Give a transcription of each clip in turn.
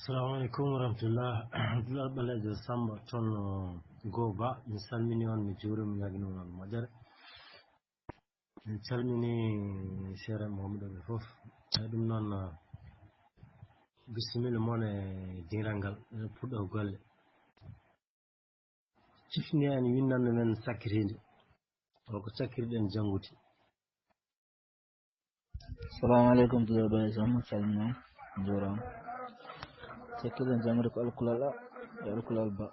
Assalamu alaikum warahmatullah. Abdullah Balaji Samba ton Goba mi salmini on mi juuri mi yagni on moƴƴere mi salmini Cheikh Mouhamadou ɓe fof ɗum noon bisimilla moon e diral ngal ene puɗɗo golle cifni en winnande men sakkirinde holko sakkiriɗen janngude. Assalamu alaikum Abdullah Balaji Samba salmini on juurama sakkirɗen janngude ko alkulal a e alkulal ba.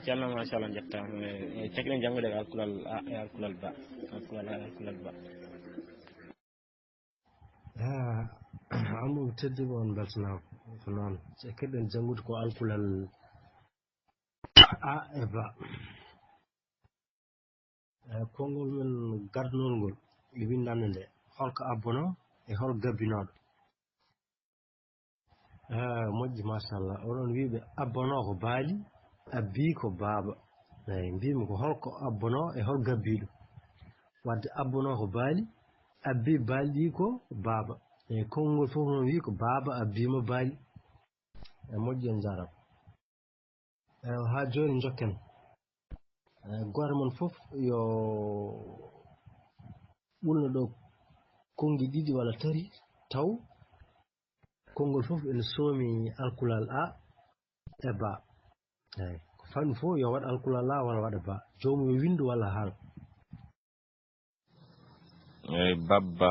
ceerno machallah jettama cakkinen janngude ko alkulal a e alkulal ba alkulal a e alkulal ba. Amadou tedduɓe on beltanama ko noon cakkirɗen janngude ko alkulal a e ba. Konngol men gardunol ngol e windande nde holko abbono e hol gabbinoɗo. Moƴƴi machallah oɗon wiɓe abbono ko baali abbi ko baaba. Eyi mbimi ko holko abbono e hol gabbiɗo wadde abbono ko baali abbi baali ɗi ko baaba eyi konngol fof noon wi ko baaba abbima baali. Moƴƴi en jarama. Ha joni jokken goto mon fof yo ɓurno ɗo kongi ɗiɗi walla tati taw konngol fof ene soomi alkulal a e ba. Eyi ko fanɗi fof yo waɗ alkulal a walla waɗa ba jomum yo windu walla haal. eyi babba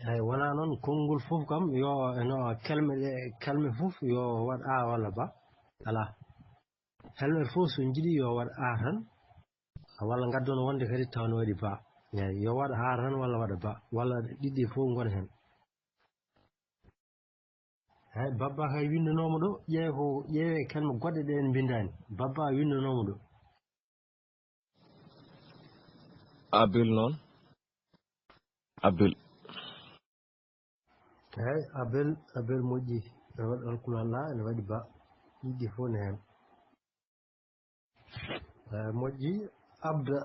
eyi wona noon konngol fof kam yo no kelme fof yo waɗ a walla ba ala helmet fof so jiiɗi yo waɗ a tan walla gaddono wonde kadi tawno waɗi ba. eyi yo waɗa a tan walla waɗa ba walla ɗiɗɗi fof gona hen. eyi babba kay windanoma ɗo ƴeewe kelme goɗɗe ɗe en bindani babba windanoma ɗo. abil noon abil eyi abel moƴƴi ene waɗi alkulal a ene waɗi ba ɗiɗɗi fof ne hen. Moƴƴi abda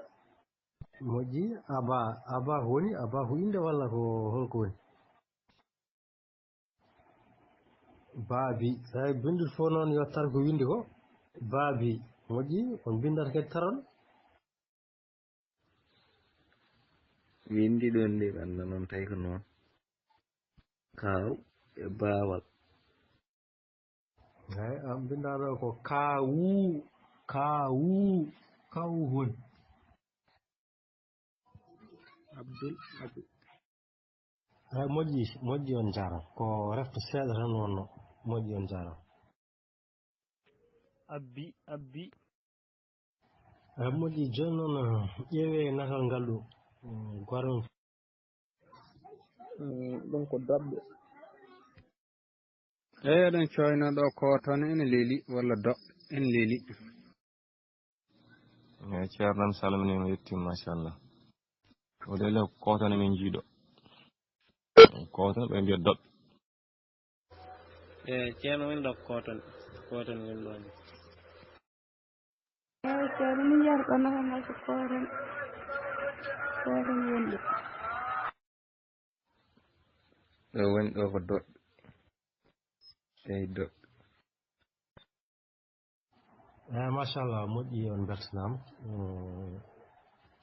moƴƴi aba ko woni aba ko inde walla ko holko woni baabi. eyi bindude fof noon yo tar ko windi ko baabi moƴƴi on bindata kadi taron windi ɗon nde ɓanda noon tawi ko noon kaw e baawal. eyi an bindaɗo ko kawu woni abdul eyi moƴƴi on jaram ko refta seeɗa tan wonno moƴƴi on jaram. Abbi eyi moƴƴi joni noon ƴeewe natal ngal ɗo goto ɗum ko dobɓe eyi eɗen coyno ɗo ko toon ene leeli walla do ene leeli. eyi ceerno mi salminima yettima machallah o lele kotone min jiiɗo kotone ɓe mbiya doɓɓe. ceerno min ɗo kotone min ɗon. eyi ceerno min yiyata ko nafangal ko kooten woni ɗo ɗo woni ɗo ko doɓɓe eyi doɓɓe. eyi machallah moƴƴi on beltanama.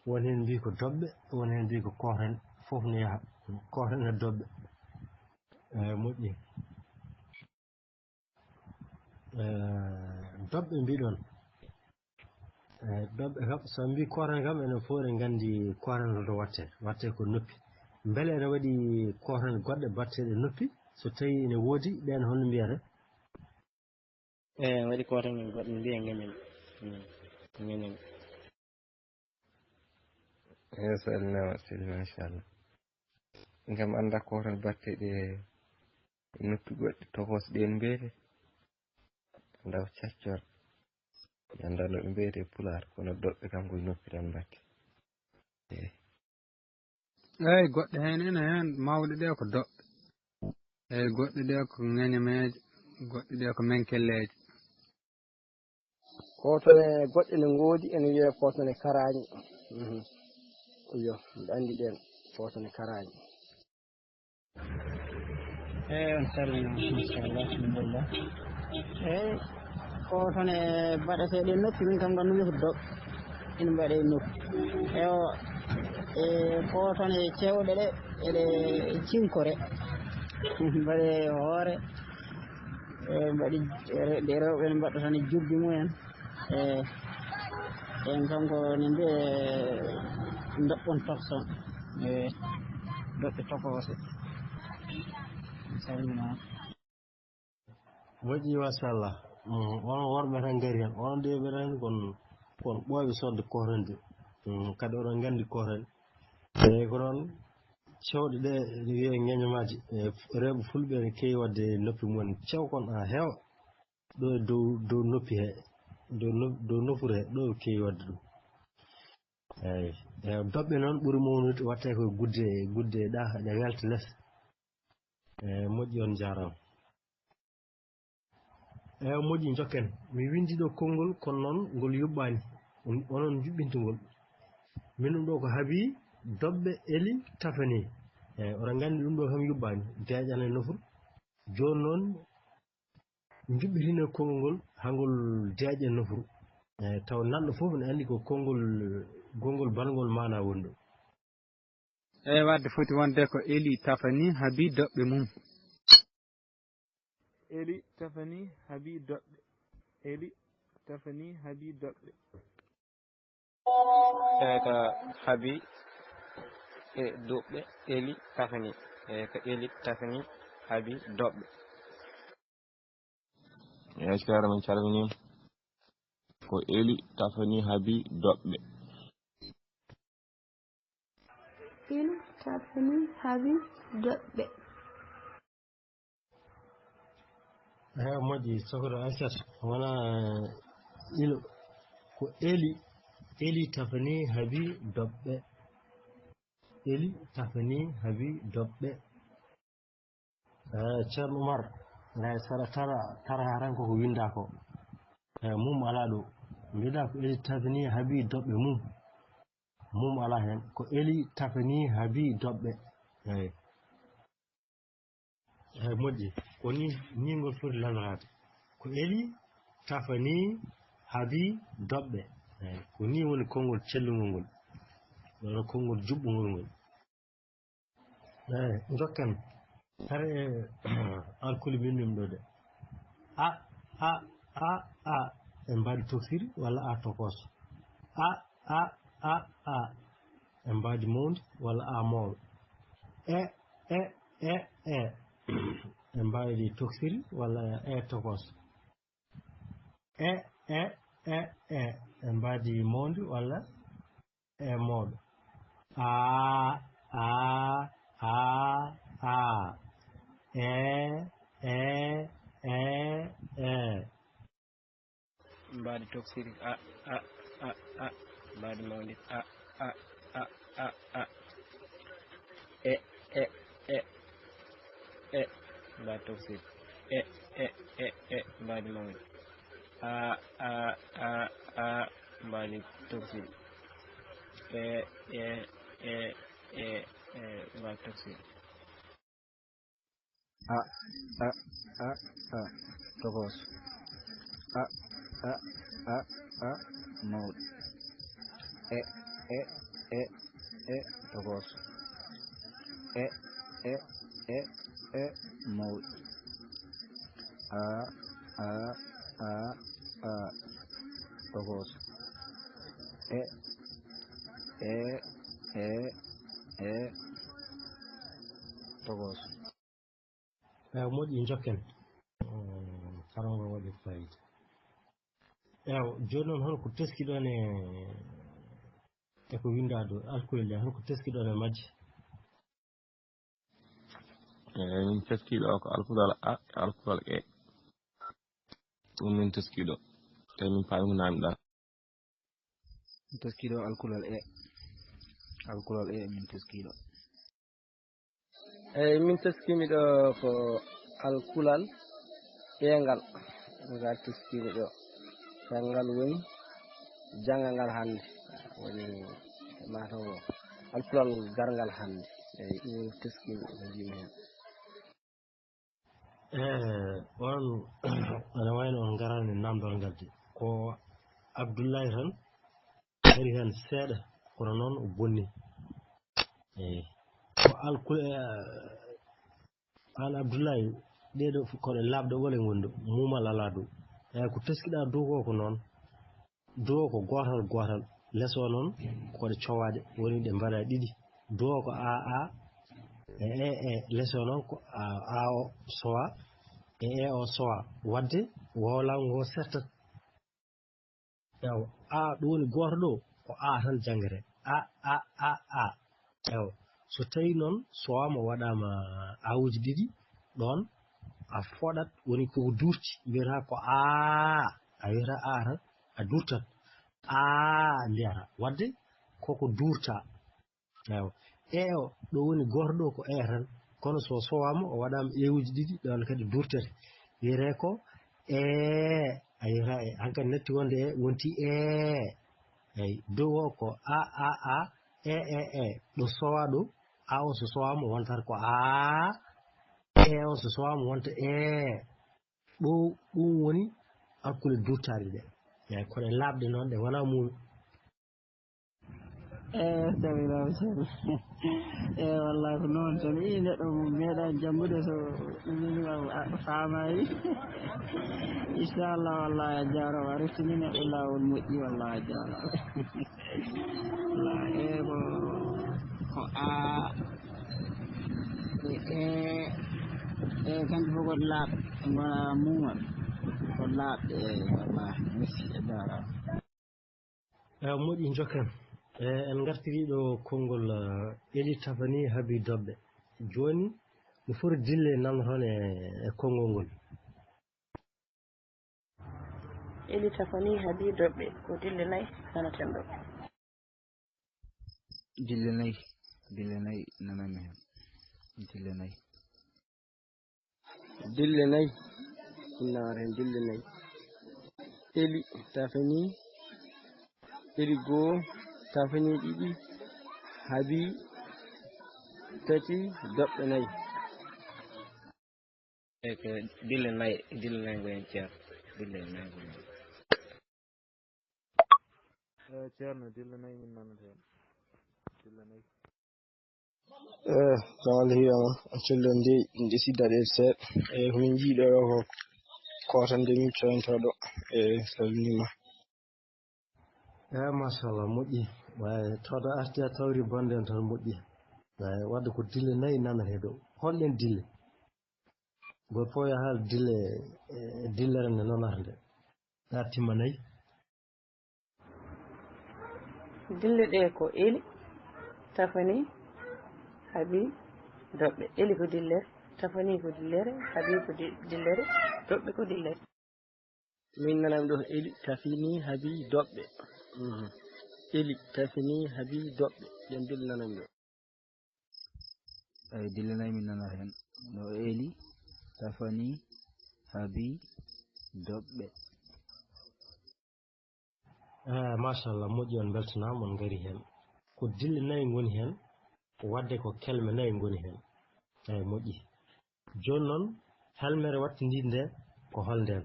woni hen mbi ko doɓɓe woni hen mbi ko kooten fof ne yaaha kooten e doɓɓe. eyi moƴƴi doɓɓe mbiɗon eyi doɓɓe kam so mbi kooten kam enen fof eɗen gandi kooten to watte ko noppi beele ene waɗi kooten goɗɗe batteɗe noppi so tawi ene woodi ɗen holno mbiyata. eyi waɗi kotone min goɗɗo mbiya ngeñen eyi salminama seydi machallah gam anda kotan batteɗe noppi goɗɗe tokos ɗen mbiyete anda ko caccor anda no ɓe mbiyete pular kono doɓɓe kam koye noppi tan batte. eyi goɗɗe hen ene hen mawɗe ɗe ko doɓɓe eyi goɗɗe ɗe ko ŋeñameje goɗɗe ɗe ko menkelleje. kotone goɗɗe ne ngoodi ene wiye kotone karañe iyo mbiɗa andi ɗen fotone karaji. on salminama machallah alhamdulillah eyyi ko toon e baɗeteɗe noppi min kam gandumi ko doɓ ina mbaɗe noppi ko toon e cewɗe ɗe eɗe cinkore mbaɗe hoore mbaɗi ɗe rewɓe ne mbaɗa tan e jubbi mumen en kam ko ne mbiye doɓɓon tokson doɓɓe tokose salminama moƴƴi machallah on worɓe tan ngari hen on de ɓe tan kon ɓooɓe sodde korende kadi oɗon gandi korende e ko noon cewɗe ɗe wiye ñeñomaji rewɓe fulɓe ne kewi wadde noppi mumen cewkon ha heewa ɗo e dow noppi he dow nofuru he ɗo kewi wadde ɗum eyyi doɓɓe noon ɓuuri mawnude watte koye gudde ɗa ɗe welta less moƴƴi on jarama moƴƴi jokken mi windi ɗo konngol kono noon ngol yuɓɓani onon juɓɓintugol min ɗum ɗo ko haabi doɓɓe eli tafani oɗon gandi ɗum ɗo kam yuɓɓani deƴan e nofuru joni noon juɓɓitino konngol ngol hangol deƴe nofuru taw nanɗo foof ne andi ko konngol balngol mana woni ɗo eyyi wadde foti wonde ko eli tafani haabi doɓɓe mum eli tafani haabi doɓɓe eli tafani haabi doɓɓe ko haabi e doɓɓe eli tafani ko eli tafani haabi doɓɓe ceerno min calminima ko eli tafani haabi doɓɓe eli tafani haabi doɓɓe moƴƴi sohkoro Aissata wona ilo ko eli tafani haabi doɓɓe eli tafani haabi doɓɓe ceerno Oumar saɗa tara ha tan koko winda ko mum ala ɗo mbiɗa ko eli tafani haabi doɓɓe mum ala hen ko eli tafani haabi doɓɓe eyyi moƴƴi koni ni ngol foti lamrade ko eli tafani haabi doɓɓe eyyi ko ni woni konngol cellugol ngol ɗono konngol juɓɓugol ngol eyyi jokken tare alkuli bindum ɗo de a e mbaɗi toksiri walla a tokoso a e mbaɗi mawdi walla a mawɗo e mbaɗi toksiri walla e tokoso e mbaɗi mawdi walla e mawɗo a mbaɗi toksiri a mbaɗi mawdi a mbaɗi toksiri mbaɗi mawdi a mbaɗi toksiri mbaɗi toksiri tokoso mawɗo tokoso mawɗo tokoso tokoso moƴƴi jokken karango waɗi fayida joni noon holko teskiɗon e ko winda ɗo alkoli nde holko teskiɗon e majje min teskiɗo ko alkulal a e alkulal e ɗum min teskiɗo tawi min paami ko namɗa min teskiɗo alkulal e min teskiɗo eyyi min teskimi ɗo ko alkulal ngal teskimi ɗo ngal woni janngal ngal hannde woni mataw alfulal garngal hande eyi ɗum teskima ko jimi hen on ana wayno on garani namdol ngadde ko Abdoullahi tan ari hen seeɗa kono noon o bonni eyi ko alkule an Abdoullahi ɗeɗo koɗe labɗe wole gondi mumal ala dow eyi ko teskiɗa dow ko noon dow ko gotal less o noon koɗe cowaɗe woni ɗe mbaɗa ɗiɗi dow ko aa e less o noon ko a o sowa e o sowa wadde wowlago ngo settat ewa a ɗum woni goto ɗo ko a tan jangguete a ewa so tawi noon sowama waɗama awuji ɗiɗi ɗon a foɗat woni koko durti wiyata ko a wiyata a tan a durtat mbiyata wadde koko durta ewa o ɗo woni goto ɗo ko tan kono so sowama o waɗama ewuji ɗiɗi ɗon kadi durtete wiyete ko a yiyata hankkadi natti wonde wonti eyyi dow o ko a ɗo sowa ɗo a o so sowama wontata ko o so sowama wonta ɗo ɗum woni hakkude durtade ɗe eyyi kono e labɗe noon ɗe wona muulo Astagfirullah wallahi ko noon tan i neɗɗo mo meeɗa janngude so ɗum faamayi inchallah wallahi a jarama a rettini neɗɗo lawol moƴƴi wallahi a jarama wallahi ko kanko fof koɗe laaɓɗe gona mumal ko laaɓɗe wallahi merci a jarama moƴƴi jokken en gartiri ɗo konngol Ely Tafani Haby Doɓɓe joni no foti dille namdoton e konngol ngol Ely Tafani Haby Doɓɓe ko dille nayyi nanaten ɗo dille nayyi nanami hen dille nayyi innawata hen dille nayyi Ely Tafani Ely goho Tafani ɗiɗi Haby tati Doɓɓe nayyi eyi ko dille nayyi goyen ceerno dille nayyi goyen ceerno dille nayyi min nanata hen dille nayyi so Allah wiyama collen nde ɗe siddaɗe seeɗa eyi komin jiiɗo ko tan nde min coyntoɗo salminima machallah moƴƴi way tawde arti a tawri bonde en tan moƴƴi way wadde ko dille nayyi nanate ɗo holɗen dille gol fof yo haal dillere nde nonata nde ya timma nayyi dille ɗe ko Ely Tafani Haby Doɓɓe Ely ko dillere Tafani ko dillere Haby ko dillere Doɓɓe ko dillere min nanami ɗo Ely Tafani Haby Doɓɓe Ely Tafani Haby Doɓɓe ɗen dille nanami ɗo eyi dille nayyi min nanata hen no Ely Tafani Haby Doɓɓe machallah moƴƴi on beltanama on gari hen ko dille nayyi goni hen wadde ko kelme nayyi goni hen eyi moƴƴi joni noon helmere wattidinde nde ko holnden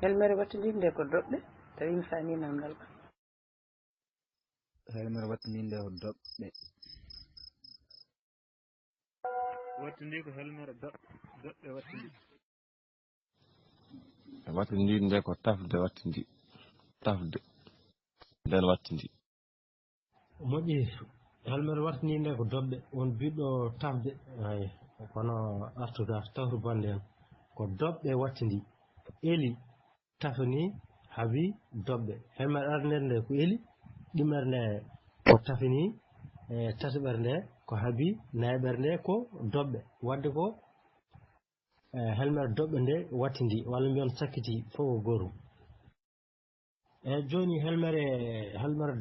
helmere wattidinde nde ko Doɓɓe tawi mi faami namdal ka helmere wattidinde ko Doɓɓe wattindi ko helmere Doɓɓe wattindi wattindi nde ko tafde wattindi tafde nden wattindi moƴƴi helmere wattindi nde ko Doɓɓe won biɗɗo tafde ay kono artuga tawtu bande en ko Doɓɓe wattindi Ely Tafani Haby Doɓɓe helmere arnere nde ko Ely ɗimmere nde ko Tafani tataɓere nde ko Haby nayaɓere nde ko Doɓɓe wadde ko helmere Doɓɓe nde wattindi walla mbiyon sakkiti fof ko gotum joni helmere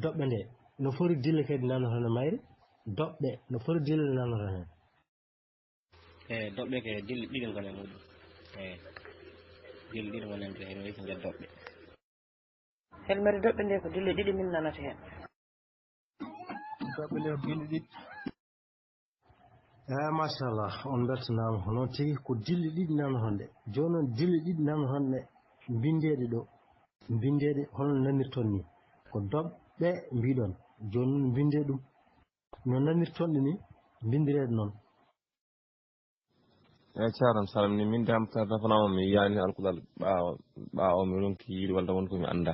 Doɓɓe nde no foti dille kadi nanata no mayre Doɓɓe no foti dille nanata hen eyi Doɓɓe ko dille ɗiɗi gonen ɗo eyi dille ɗiɗi gonen to hen wiyete nder Doɓɓe helmere Doɓɓe nde ko dille ɗiɗi min nanata hen doɓɓe ɗe ko dilli ɗiɗi. Machallah on beltanama noon tigi ko dilli ɗiɗi nano honde joni noon dilli ɗiɗi nano honde bindeɗe ɗo bindeɗe holno nanirton ni ko doɓɓe mbiɗon joni noon binde ɗum no nanirtonɗe ni bindireɗe noon. Ceerno salam ni min dam tafanama mi yiyani alkudal ɓawo mi ronki yiide walla wonko mi anda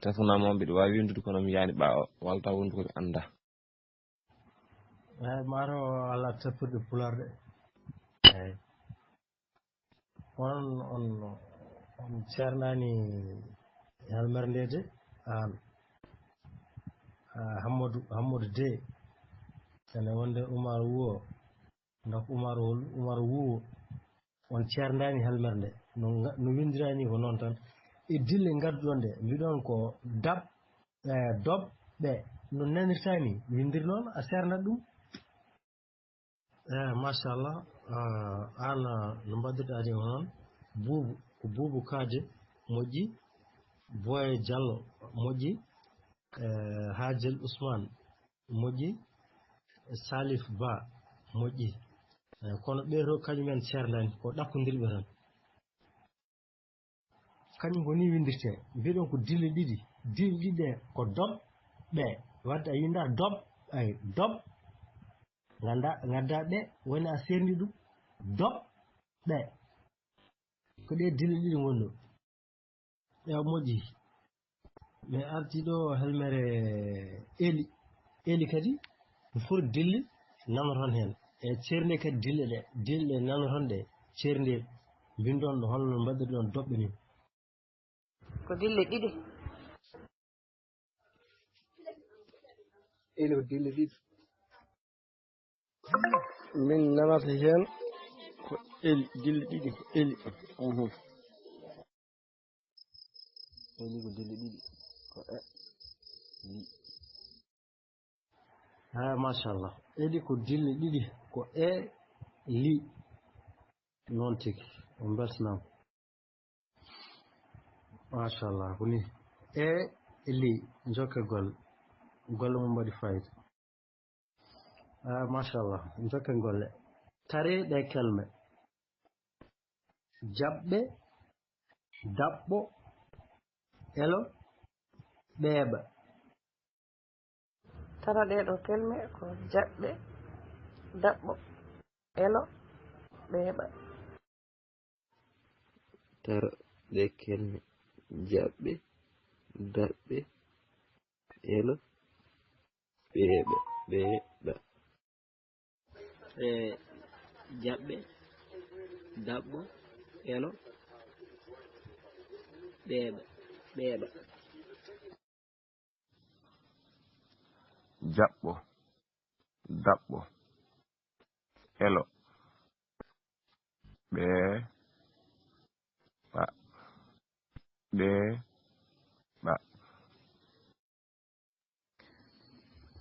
tafanama mbiɗa wawi windude kono mi yiyani ɓawo walta wondu komi anda. Maro ala tappirɗe pularɗe eyyi on ceernani helmere ndede an Hammadou de ene wonde Oumar Wuo donc Oumar Wuo on ceerdani helmere nde no windirani ko noon tan e dille gadduɗon nde mbiɗon ko doɓɓe no nanirtani windir noon a serdat ɗum. Machallah an no mbaddirɗa ni ko noon ko Boubou Kade moƴƴi Boye Diallo moƴƴi Hadjel Ousmane moƴƴi Salif Ba moƴƴi kono ɓeeto kañumen ceerdani ko ɗakkodirɓe tan kañum ko ni windirte mbiɗon ko dille ɗiɗi ɗe ko doɓɓe wadde a yinda doɓ ay doɓ gadda ɓe woni a serdi ɗum doɓɓe ko ɗe dille ɗiɗi gonɗo ɗe moƴƴi mi arti ɗo helmere eli kadi pour dille nanoton hen e ceernde kadi dille nanoton ɗe ceernde mbindon ɗo holno mbaddirɗon doɓɓe ni ko dille ɗiɗi eli ko dille ɗiɗi min nanata hen ko eli dille ɗiɗi ko eli eli ko dille ɗiɗi ko li machallah eli ko dille ɗiɗi ko li noon tigi on beltanama machallah ko ni li jokke golle mum mbaɗi fayida machallah jokke golle tare ɗe kelme jaɓɓe daɓɓo elo ɓeeɓa tara ɗeɗo kelme ko jaɓɓe daɓɓo elo ɓeeɓa tara ɗe kelme jaɓɓe daɓɓe elo ɓeeɓa jaɓɓe daɓɓo elo ɓeeɓa jaɓɓo daɓɓo elo ɓeeɓa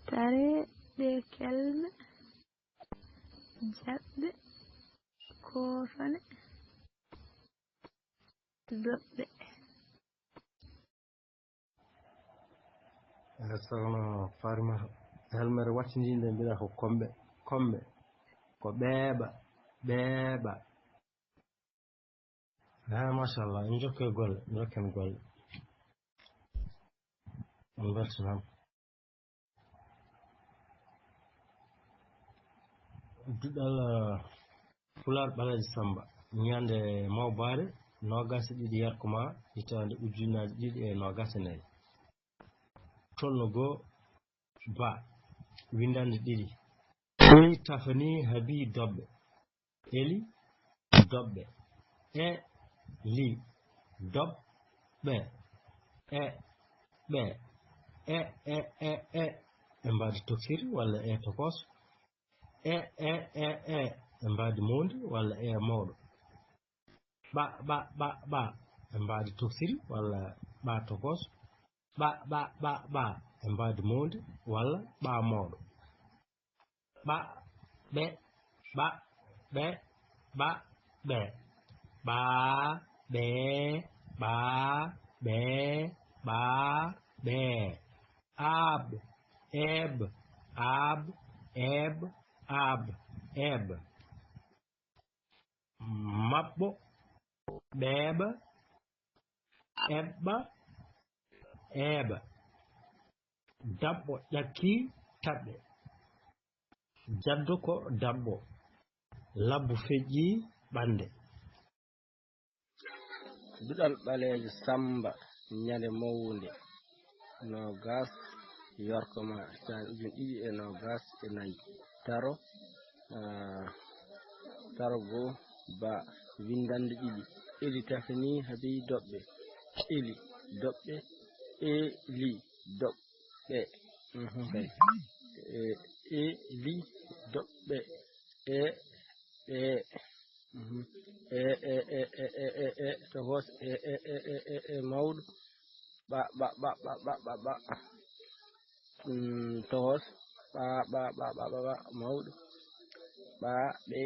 tare ɗe kelme jaɓɓe koofane doɓɓe sohna Farimata helmere wattidinde mbiɗa ko komɓe ko ɓeeɓa machallah en jokke golle jokken golle on beltanama duɗal Pular Ɓalejo Samba ñande mawbare nogas e ɗiɗi yarkoma hitande ujunnaje 2024 tolno goo ba windande ɗiɗi eli tafani haabi doɓɓe eli doɓɓe li doɓɓe ɓe e mbadi toksiri walla tokos e mbadi mondi walla mawɗo ɓa e mbadi toksiri walla ɓa tokos ɓa e mbadi mondi walla ɓa mawɗo ɓe ɓe ɓe ɓe ɓe ab eb ab, eb, ab, eb. Mabbo, ɓeeɓa, eɓɓa, eeɓa. Daɓɓo ƴakki taɓɓe. Jaddo ko daɓɓo. Labbu feƴƴi ɓande. Duɗal ɓaleejo Samba ñande mawde nogas yorkoma tan ujun ɗiɗi e nogas e nayi taro goo ba windande ɗiɗi eli tafani habi doɓɓe eli doɓɓe eli doɓɓe kay eli doɓɓe e to hos mawɗo ba to hos ba mawɗo ba ɓe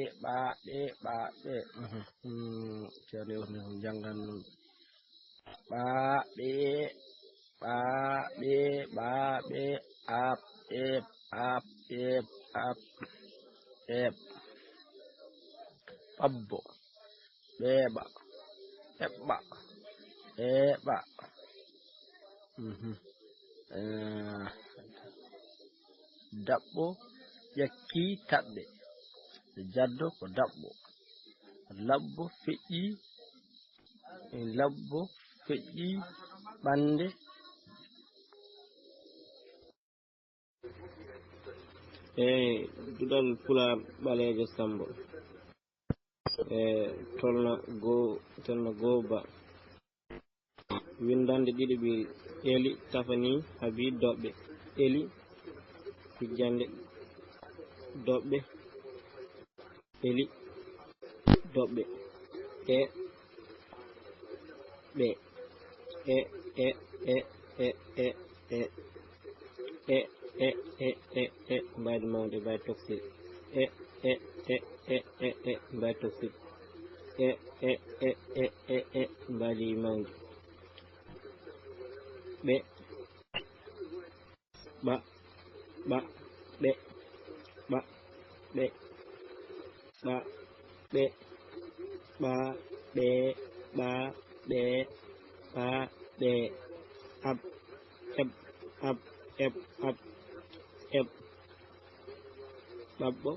ceerno yewtani ko janggan nun ba ɓe ab eb ɓabbo ɓeeɓa eɓɓa eeɓa daɓɓo ƴakki taɓɓe jaddo ko daɓɓo labbo feƴƴi ɓande duɗal Pulaar ɓaleejo Sambo tolno goo ba windande ɗiɗi ɓi eli tafani habi doɓɓe eli fijjande doɓɓe eli doɓɓe e ɓe mbaydi mawde mbaydi toksil mbaydi toksil mbaydi mawde ɓe ɓe ab eb ɓabɓo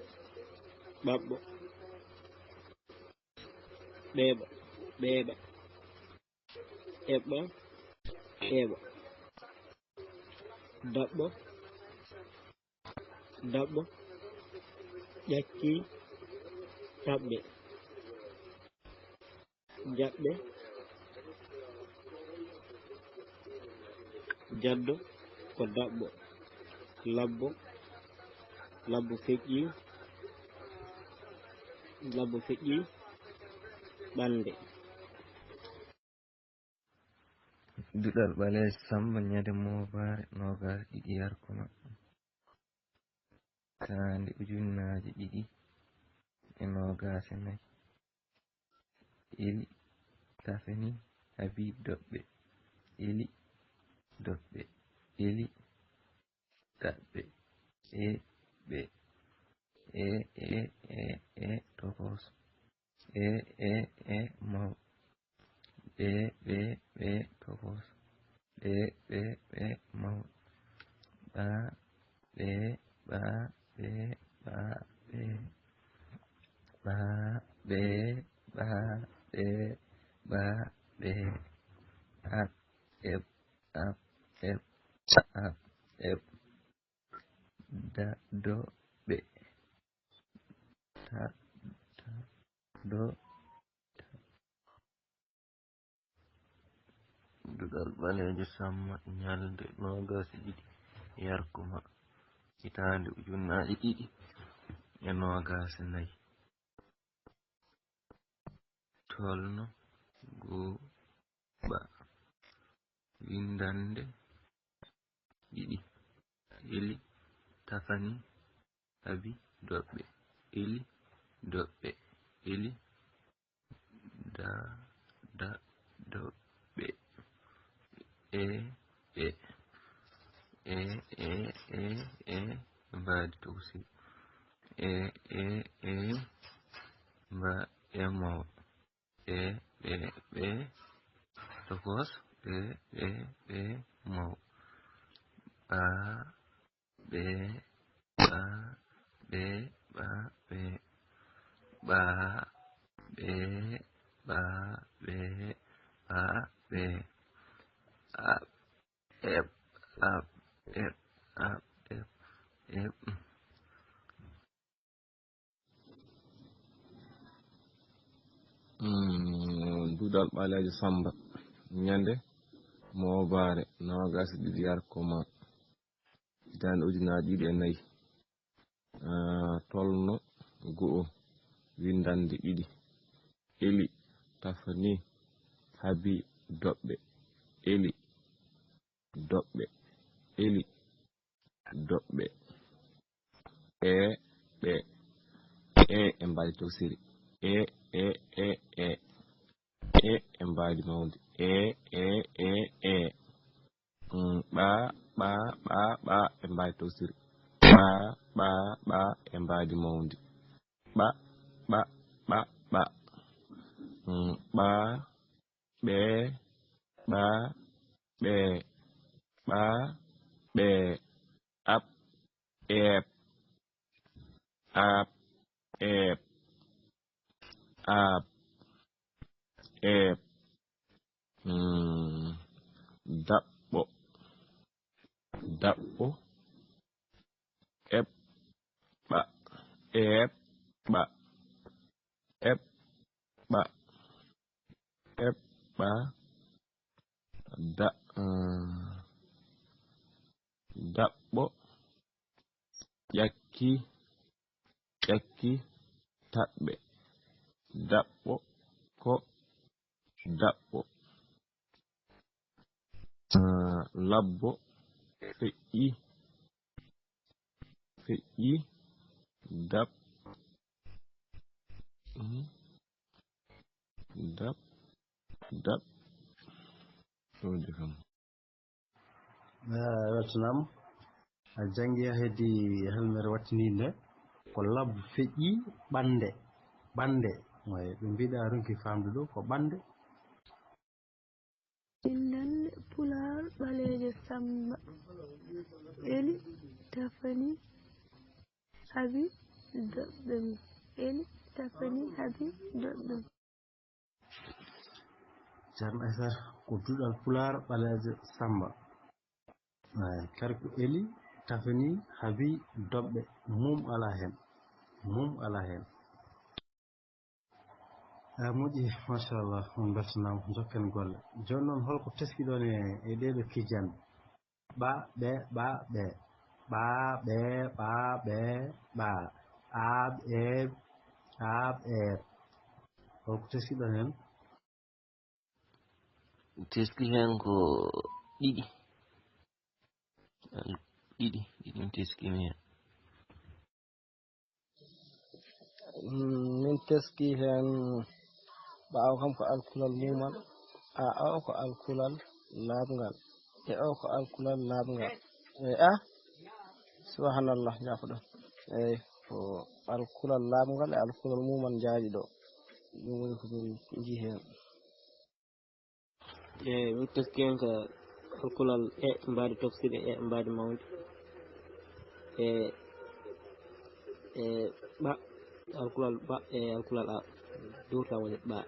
ɓeeɓa eɓɓa eeɓa daɓɓo ƴakki taɓɓe jaɓɓe jaddo ko daɓɓo labbo feƴƴi ɓande. Duɗal ɓaleejo Samba ñande moobare nogas ɗiɗi yarkoma tande ujunnaje ɗiɗi e nogas e nayi eli tafani habi doɓɓe eli doɓɓe eli daɓɓe ɓe tokos maw ɓe tokos ɓe maw ba ɓe ab eb do ɓe do duɗal ɓaleejo Samma ñalde nogas ɗiɗi yarkuma hitande ujunnaje ɗiɗi e nogas nayi tolno goo ba windande ɗiɗi eli tafani habi doɓɓe eli doɓɓe eli doɓɓe ɓe mbadi tawsil e mba emo be tokos be mo ba be ba be ba be ba be ba be ba be up ep up ep up ep duɗal ɓalejo Samba ñande mobare nogas ɗiɗi yarkoma hitande ujunaje ɗiɗi e nayyi tolno go'o windande ɗiɗi Eli Tafani Habi Doɓɓe Eli Doɓɓe Eli Doɓɓe ɓe e mbadi tawsiri e mbadi mawdi e ɓa e mbadi tawsiri ɓa e mbadi mawdi ɓa ɓe ab eb daɓɓo eɓɓa daɓɓo ƴakki taɓɓe daɓɓo ko daɓɓo labbo feƴƴi dab ɗoje kam weltanam a jangi heddi helmere wattini nde ko labbo feƴƴi ɓande way ɓe mbiɗa runki famde ɗo ko ɓande windande Pulaar ɓalejo Samba Eli Tafani Habi Doɓɓe Eli Tafani Habi Doɓɓe Ceerno Aissata ko duɗal Pulaar ɓalejo Samba kadi ko Eli Tafani Habi Doɓɓe mum ala hen moƴƴi machallah on beltanama jokken golle joni noon holko teskiɗon e ɗeɗo kijane ɓa ɓe ab holko teskiɗon hen teski hen ko ɗiɗi teskimi hen min teski hen ɓaawo kam ko alkulal mumal o ko alkulal laabngal e o ko alkulal laabngal subhanallah jafoɗon eyi ko alkulal laabngal e alkulal mumal jaaɗi ɗo ɗum woni ko min jii hen eyi min teski hen ko alkulal mbadi tafsir mbadi mawdi ɓa alkulal ɓa alkulal a dowta woni ɓa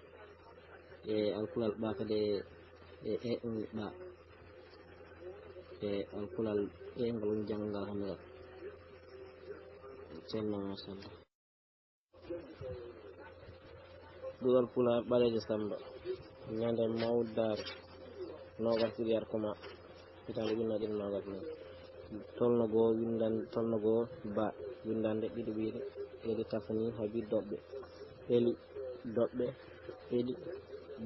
alkulal ɓa kadi woni ɓa alkulal ngal woni janngal hande ngal ceerno machallah ɗuɗal Pulaar ɓalejo Samba ñande mawdare nogas ɗiɗi yarkoma hitande ujunnaje ɗiɗi nogas nayyi tolno goho ba windande ɗiɗi ɓiire Eli Tafani Habi Doɓɓe Eli Doɓɓe Eli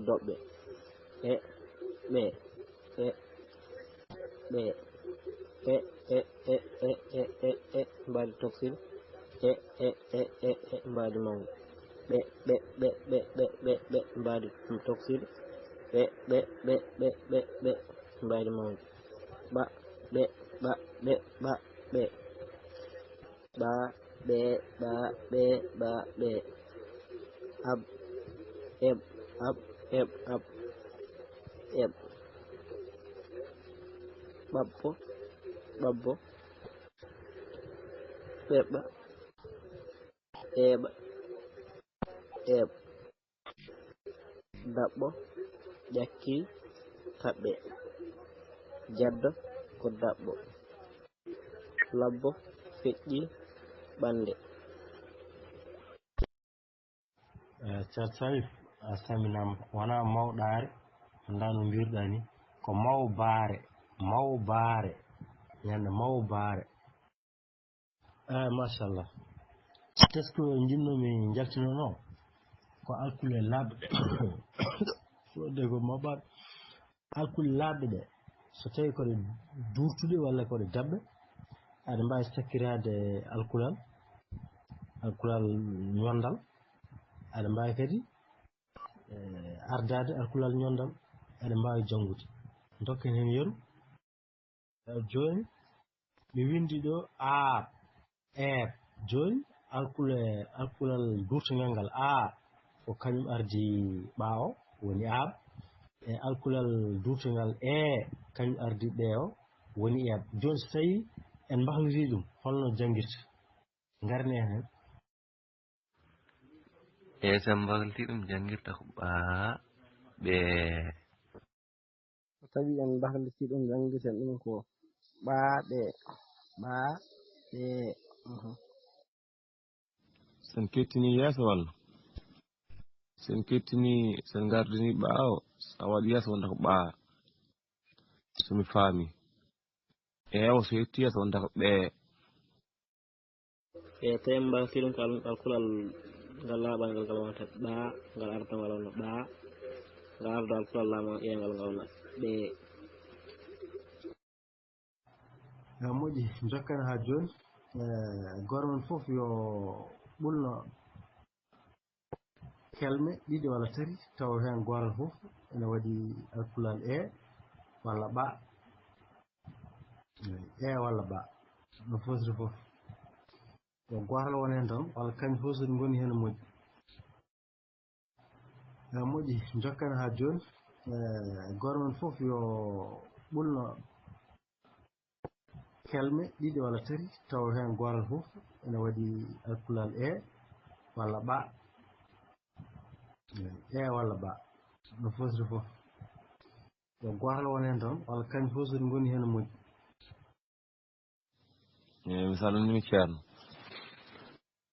Doɓɓe ɓe mbadi tafsir mbadi mawdi ɓe mbadi tafsir ɓe mbadi mawdi ɓa ba be ba be ba be ab eb ab eb ab eb babbo babbo beba eba eb dabbo jakki tabbe jaddo ko dabbo labbo feƴƴi ɓande Ceerno Salif a saminama wona mawɗaare annda no mbirɗa ni ko mawbaare ñande mawbaare machallah qu'est ce que jinnomi jaltinono ko alkule labɓe ɗe fode ko maɓɓaɗe alkule labɓe ɗe so tawi koɗe durtuɗe walla koɗe dabɓe aɗa mbawi sakkirade alkulal ñondal aɗa mbawi kadi ardade alkulal ñondal aɗa mbawi jangude dokken hen yeru joni mi windi ɗo aar eeb joni alkulal durtugal ngal aar ko kañum ardi ɓaawo woni aab e alkulal durtugal kañum ardi ɓeewo woni eeb joni so tawi en mbahliti ɗum holno jangirta garne hen sen mbahliti ɗum jangirta ko ɓaa ɓe so tawi en mbahliti ɗum jangirten ɗum ko ɓaaɓe sen kettini yeeso walla sen kettini sen gardini ɓaawo a waɗi yeeso wonta ko ɓaa somi faami eewo so yetti yeeso wonta ko ɓee tawi mbahliti ɗum ko alkulal ngal laaɓal ngal wonata ɓaa ngal arda ngal wona ɓaa ngal arda alkulal laamal ngal wona ɓee moƴƴi jokkana ha joni goto men fof yo ɓulno kelme ɗiɗi walla tati taw hen gotal fof ene waɗi alkulal walla ɓa walla ɓa no fotiri fof yo gotal won hen tan walla kañum fof soɗi goni hen moƴƴi moƴƴi jokkana ha joni goto men fof yo ɓulno kelme ɗiɗi walla tati taw hen gotal fof ene waɗi alkulal walla ɓa walla ɓa no fotiri fof yo gotal won hen tan walla kañum fof soɗi goni hen moƴƴi mi salminimi ceerno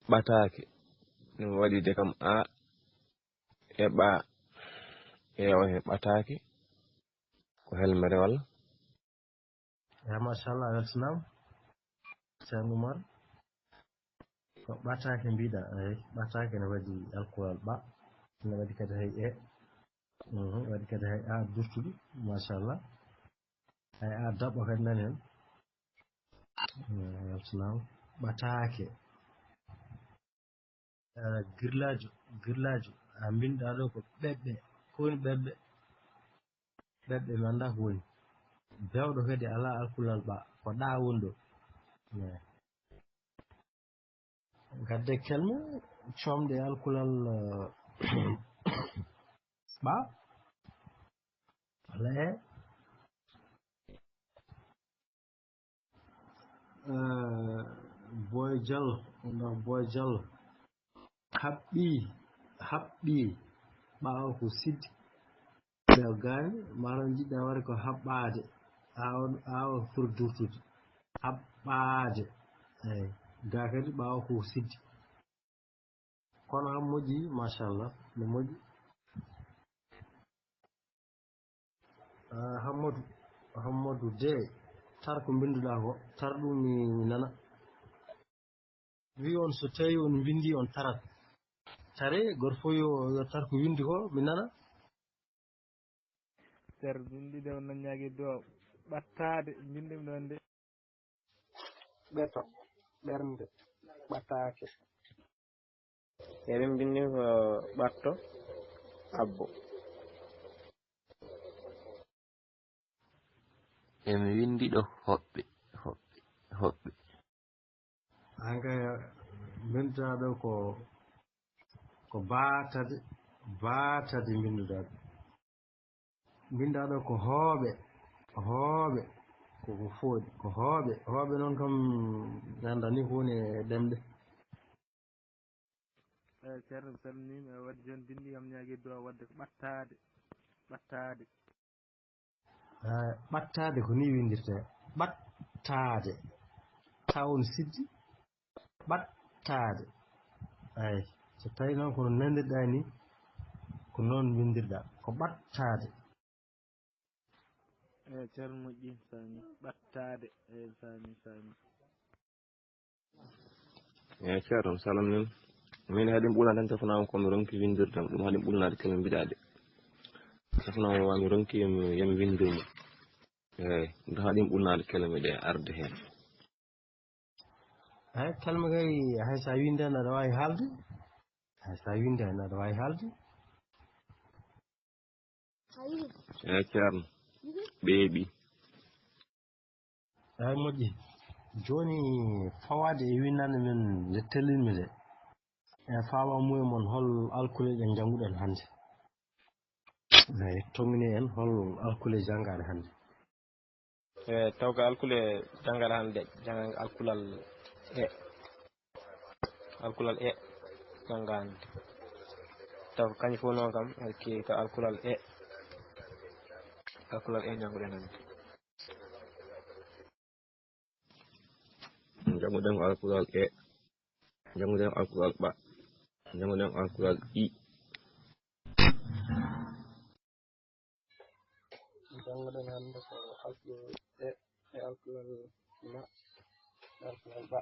ɓataake no waɗide kam a e ɓa o he ɓataake ko helmere walla machallah weltanama ceerno Oumar ko ɓatake mbiɗa eyi ɓatake ne waɗi alkulal ɓa ne waɗi kadi hay waɗi kadi hay a durtuɗo machallah hay a daɓɓo kadi nani hen weltanama ɓatake girlajo a binɗa ɗo ko ɓeɓɓe ko woni ɓeɓɓe mi anda ko woni bewɗo kadi ala alkulal ɓa ko ɗa woni ɗo gadde kelme comde alkulal ɓa walla Boy Diallo Boy Diallo haɓɓi ɓawo ko siddi ɓew gani maro jiɗɗa waɗa ko haɓɓade awa pour durtude haɓɓade eyi ga kadi ɓawo ko siddi kono ham moƴƴi machallah no moƴƴi Hammadou de tar ko binduɗa ko tar ɗum mi nana wi on so tawi on bindi on tarat tare goto fof yo tar ko windi ko mi nana ser bindide on naññaki do ɓattade bindimi ɗon de ɓeto ɓernde ɓatake min bindimi ko ɓatto abbo emi windi ɗo hoɓɓe anga bindaɗo ko baatade bindaɗo ko hooɓe koko fooɗi ko hooɓe noon kam ganda ni hunde ɗemɗe. ceerno mi salminima wadde joni bindi kam ñaagui duwa wadde ko ɓattade ko ni windirte ɓattade tawon siddi ɓattade ay so tawi noon kono nandirɗa ni ko noon windirɗa ko ɓattade. ceerno moƴƴi sami ɓattade sami ceerno salam nin min haɗin ɓuulan tan tafanama komi ronki windirdam ɗum haɗin ɓulnade kemi mbiɗade tafanama wami ronki yami windirmo eyyi ɗum haɗin ɓulnade kelme ɗe arde hen. kalma kay hay sa windani aɗa wawi haalde eyyi ceerno ɓeeɓi. ay moƴƴi joni fawade e windande men nde tellinmi de e fawa mumen hol alkule ɗe janguɗen hande tongni en hol alkule jangade hande. taw ko alkule jangal hande jangal alkulal e janga hande taw kañ fof noon kam ki ka alkulal e janguɗen hande. janguɗen ko alkulal e janguɗen alkulal ɓa janguɗen alkulal i janguɗen hande ko alkulal e alkulal ma alkulal ba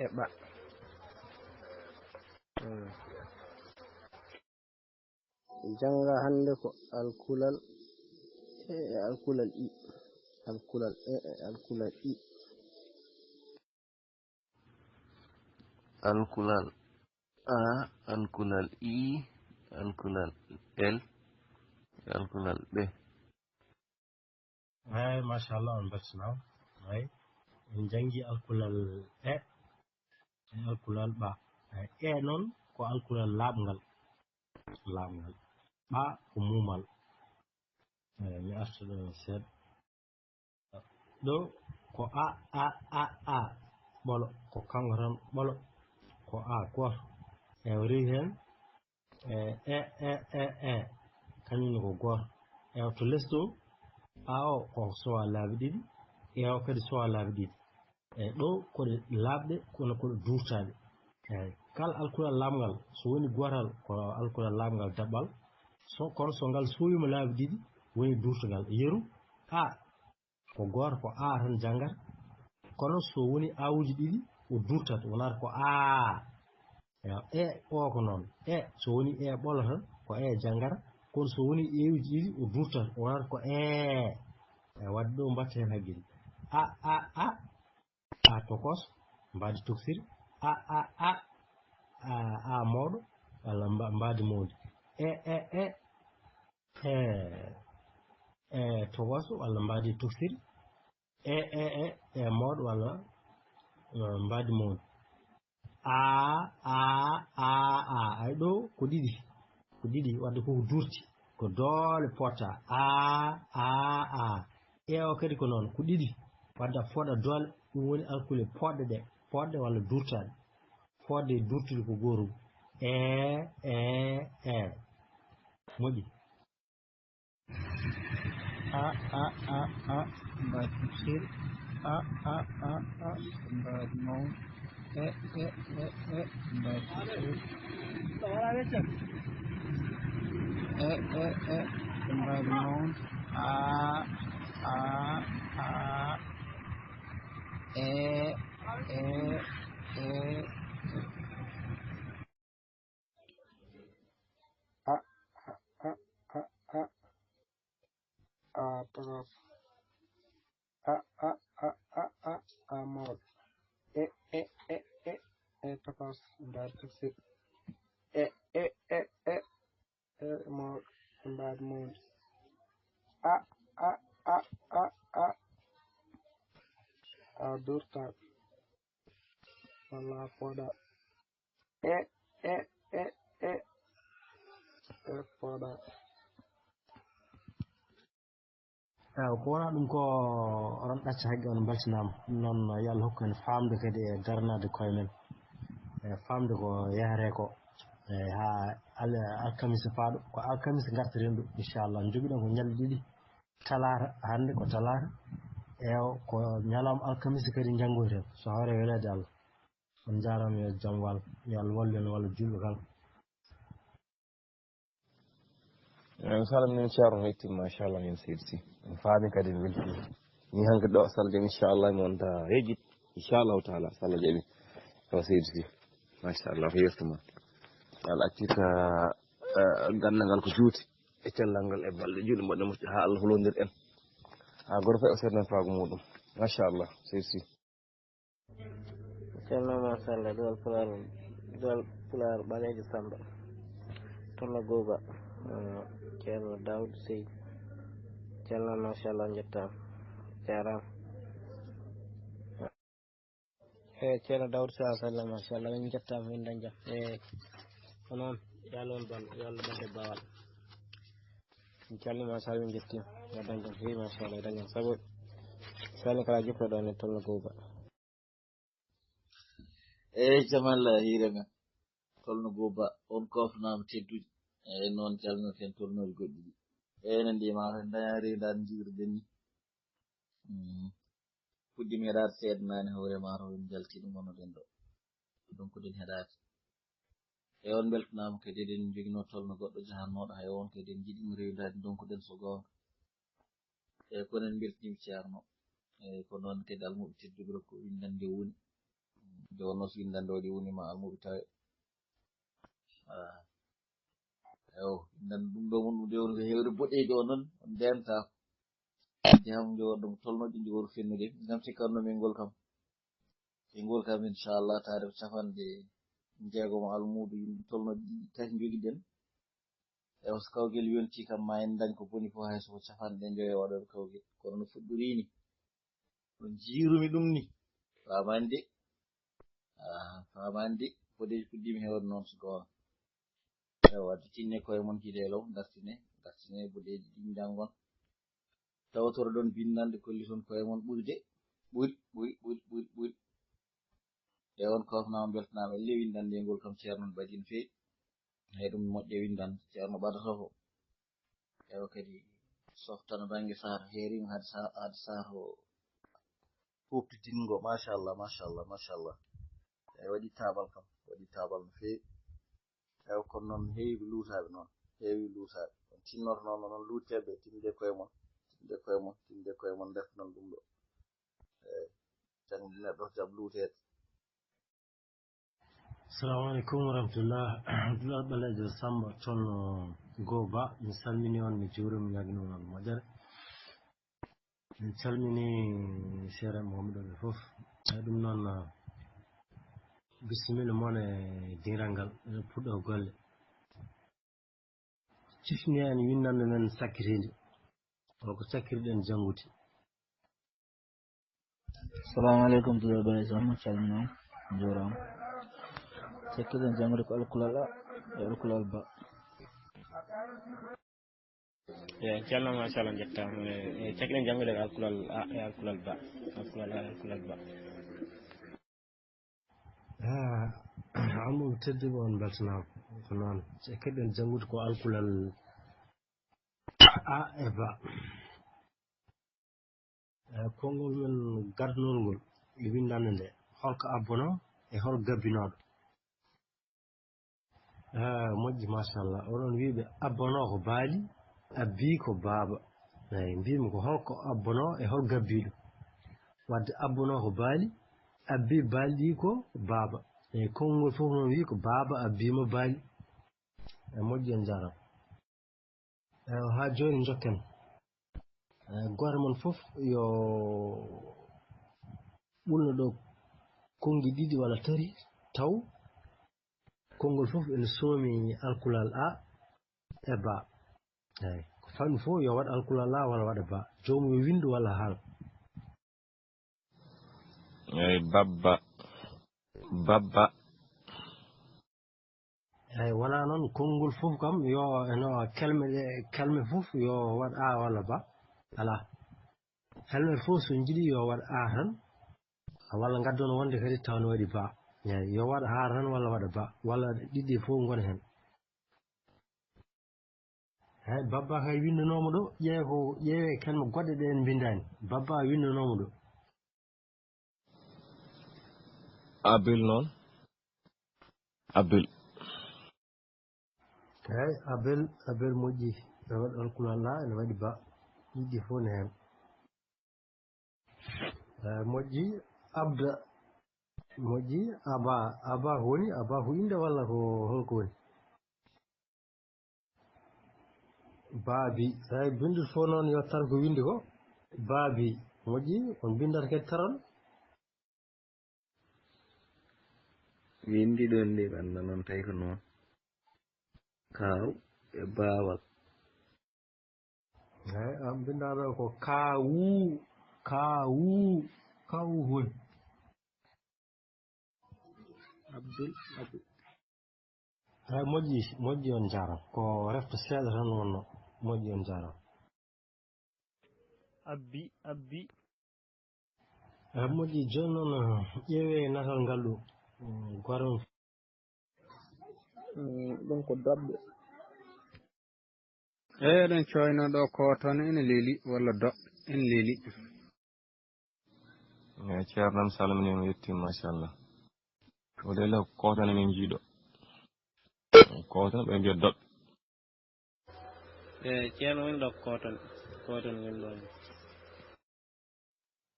e ba janga hande ko alkulal e alkulal i alkulal e alkulal i alkulal a alkulal i alkulal l alkulal ɓe. ay machallah on beltanama ay en jangi alkulal e alkulal ɓa e noon ko alkulal laɓngal ɓa ko mumal. mi arta ɗo seeɗa ɗo ko a ɓolo ko kanko tan ɓolo ko a goto e rewi hen e kañumne ko goto ewa to less ɗo a o ko sowa laabi ɗiɗi ewa kadi sowa laabi ɗiɗi eyyi ɗo koɗe labɗe kono koɗe durtaɗe eyyi kala alkulal lamgal so woni gotal ko alkulal lamgal daɓɓal kono so ngal sowima laabi ɗiɗi woni durtugal yeru a ko goto ko a tan janggata kono so woni awuji ɗiɗi o durtat wonata ko a e o ko noon so woni ɓolo tan ko janggata kono so woni ewuji ɗiɗi o durtat wonata ko wadde ɗo mbatta hen haqqille a tokos mbadi toksiri a mawɗo walla mbadi mawdi tokos walla mbadi toksiri mawɗo walla mbadi mawdi ay ɗo ko ɗiɗi wadde koko durti ko doole potta o kadi ko noon ko ɗiɗi wadde a fooɗa doole ɗum woni alkule poɗɗe walla durtaɗe fodde durtude ko gorum moƴƴi mbadi tafsir mbadi mawn mbadi tafsir mbadi mawn tokos mawɗo tokos mbadi tafsir mawɗo mbadi mawdi durta walla poɗa poɗa eeyi ko wonaa ɗum ko oɗon ɗacca haqqe on beltanaama ɗum noon yo Allah hokku en faamde kadi e darnaade koye men e faamde ko yahree ko haa alkamisa paaɗo ko alkamisa ngartiren ɗum inchallah jogiɗon ko ñalɗi ɗiɗi talaata hannde ko talaata ko ñalawma alkamisa kadi janngoyten so hawre weleede Allah on jaaraama yo jam wal yo Allah wallu en walla julɓe kala mi salmini ceerno hettima machallah min seydi Sy mi faami kadi mi weltima ni hanke ɗo so Allah jaɓi inchallah mi wonta yejjit inchallahu taala so Allah jaɓi o seydi Sy machallah ko yettuma Allah accirta gandal ngal ko juuti e cellal ngal e balɗe juuɗe mbaɗɗe moƴƴe ha Allah hulodir en ha goto fof o sernen faago muɗum machallah seydi Sy ceerno machallah duwal pular ɓalejo Samba tolla Gouba ceerno Daoud Sey ceerno machallah jettama jarama ceerno Daoud Sey sallah machallah min jettama min dañjam ko noon yo Allah on ballo yo Allah ɓadde bawal min calni machallah min jettima yo dañjam heewi machallah yo dañjam saabu sani kala jippoɗo ɗon e tolla Gouba jamal hiire men tolno Gouba on kofnama teddude noon calnoten tolnoje goɗɗi ɗi ene ndima tan dañari dan jiwrden ni fuɗɗimi heɗade seedanani hoorema to en jalti ɗum gonoɗen ɗo donc den heɗade e on beltanama kadi eɗen joguino tolno goɗɗo jahannoɗo hay on kadi en jiiɗimo rewidade donc den so gonga e konen beltanimi ceerno e ko noon kadi almuɓe tedduɓe ko windande woni nde wonno so windande waɗi wonima almuɓe tawe eyo nan ɗum ɗo mun ɗum woni ko hewde boɗeji o noon on ndenta jam joɗɗum tolnoɗi ndi woru fennude gam sikkanno min ngol kam inchallah taade ko capanɗe jeegom almudo yimɓe tolnoɗi ɗiɗi tati joguiɗen e so kawguel yonti kam ma en dañ ko boni fof hayso ko capanɗe joyo waɗoɓe kawguel kono no fuɗɗorini ɗon jiirumi ɗum ni famande boɗeji puɗɗimi hewde noon so gonga wadde tinne koye mon hiide law dartine boɗeji ɗin jangon tawtoro ɗon bindande kolli toon koye mon ɓuri e on kofnama beltanama elle windande ngol kam ceerno no ɓaɗi no feewi hay ɗum moƴƴe windande ceerno ɓadata ko ewa kadi softana banggue saato heerima haade saato huptitingo machallah e waɗi tabal no feewi ewa kono noon heewi luutaɓe noon on tinnoto noon noon luuteɓe tinde koye mon defta noon ɗum ɗo eyi jangde neɗɗo jaab luutede assalamu aleykum warahmatullah abdoulahi ɓalejo Samba toon Gouba mi salmini on mi juurima mi ñaguino on moƴƴere min calmini seere Mouhamadou fof eyi ɗum noon bisimilla moon e diral ngal ene puɗɗo golle cifni en windande men sakkitinde holko sakkiriɗen janngude assalamu aleykum duwal ɓalejo Samba calminama juurama sakkirɗen janngude ko alkulal a e alkulal ba ceerno machallah jettama e cakkiɗen janngude ko alkulal a e alkulal ba almuɓe tedduɓe on beltanama ko noon cakkiɗen janngude ko alkulal a e ba konngol men gardunol ngol e windande nde holko abbono e hol gabbinoɗo moƴƴi machallah oɗon wiɓe abbono ko baali abbi ko baaba eyi mbimi ko holko abbono e hol gabbiɗo wadde abbono ko baali abbi baali ɗi ko baaba eyi konngol fof noon wi ko baaba abbima baali e moƴƴi en jaram ha joni jokken goto mon fof yo ɓulno ɗo kongi ɗiɗi walla tati taw konngol fof ene soomi alkulal a e ba eyi ko fanɗi fof yo waɗ alkulal a walla waɗa ba jomum yo windu walla haal. Assalamu aleykum warahmatullah abdoulahi ɓalejo Samba toon Gouba mi salmini on mi juurima mi ñaguino on moƴƴere min calmini seere Mouhamadou fof eyi ɗum noon bisimilla moon e diral ngal ene puɗɗo golle cifni en windande men sakkitinde holko sakkiriɗen janngude babba babba eyi wona noon konngol fof kam yo eno kelme fof yo waɗ a walla ba ala helmet fof so jiiɗi yo waɗ a tan walla gaddono wonde kadi tawno waɗi ba eyi yo waɗa a tan walla waɗa ba walla ɗiɗɗi fof gona hen eyi babba kay windanoma ɗo ƴeewe kelme goɗɗe ɗe en bindani babba windanoma ɗo abil noon abil eyi abel moƴƴi e waɗi alkulalla ene waɗi ba ɗiɗɗi fof ne hen moƴƴi abda moƴƴi aba ko woni aba ko inde walla ko holko woni baabi eyi bindude fof noon yo tar ko windi ko baabi moƴƴi on bindata kadi taron windi ɗon nde ɓanda noon tawi ko noon kaw e baawal eyi an bindaɗo ko kawu woni abdul eyi moƴƴi on jaram ko refta seeɗa tan wonno moƴƴi on jaram abbi eyi moƴƴi joni noon ƴeewe natal ngal ɗo goron ɗum ko doɓɓe eyi eɗen coyno ɗo koton ene leeli walla doɓɓe ene leeli eyi ceernam salminima yettima machallah o dele kotan emin jiiɗo kotan ɓe mbiya doɓɓe eyi ceerno woni ɗo koton woni ɗon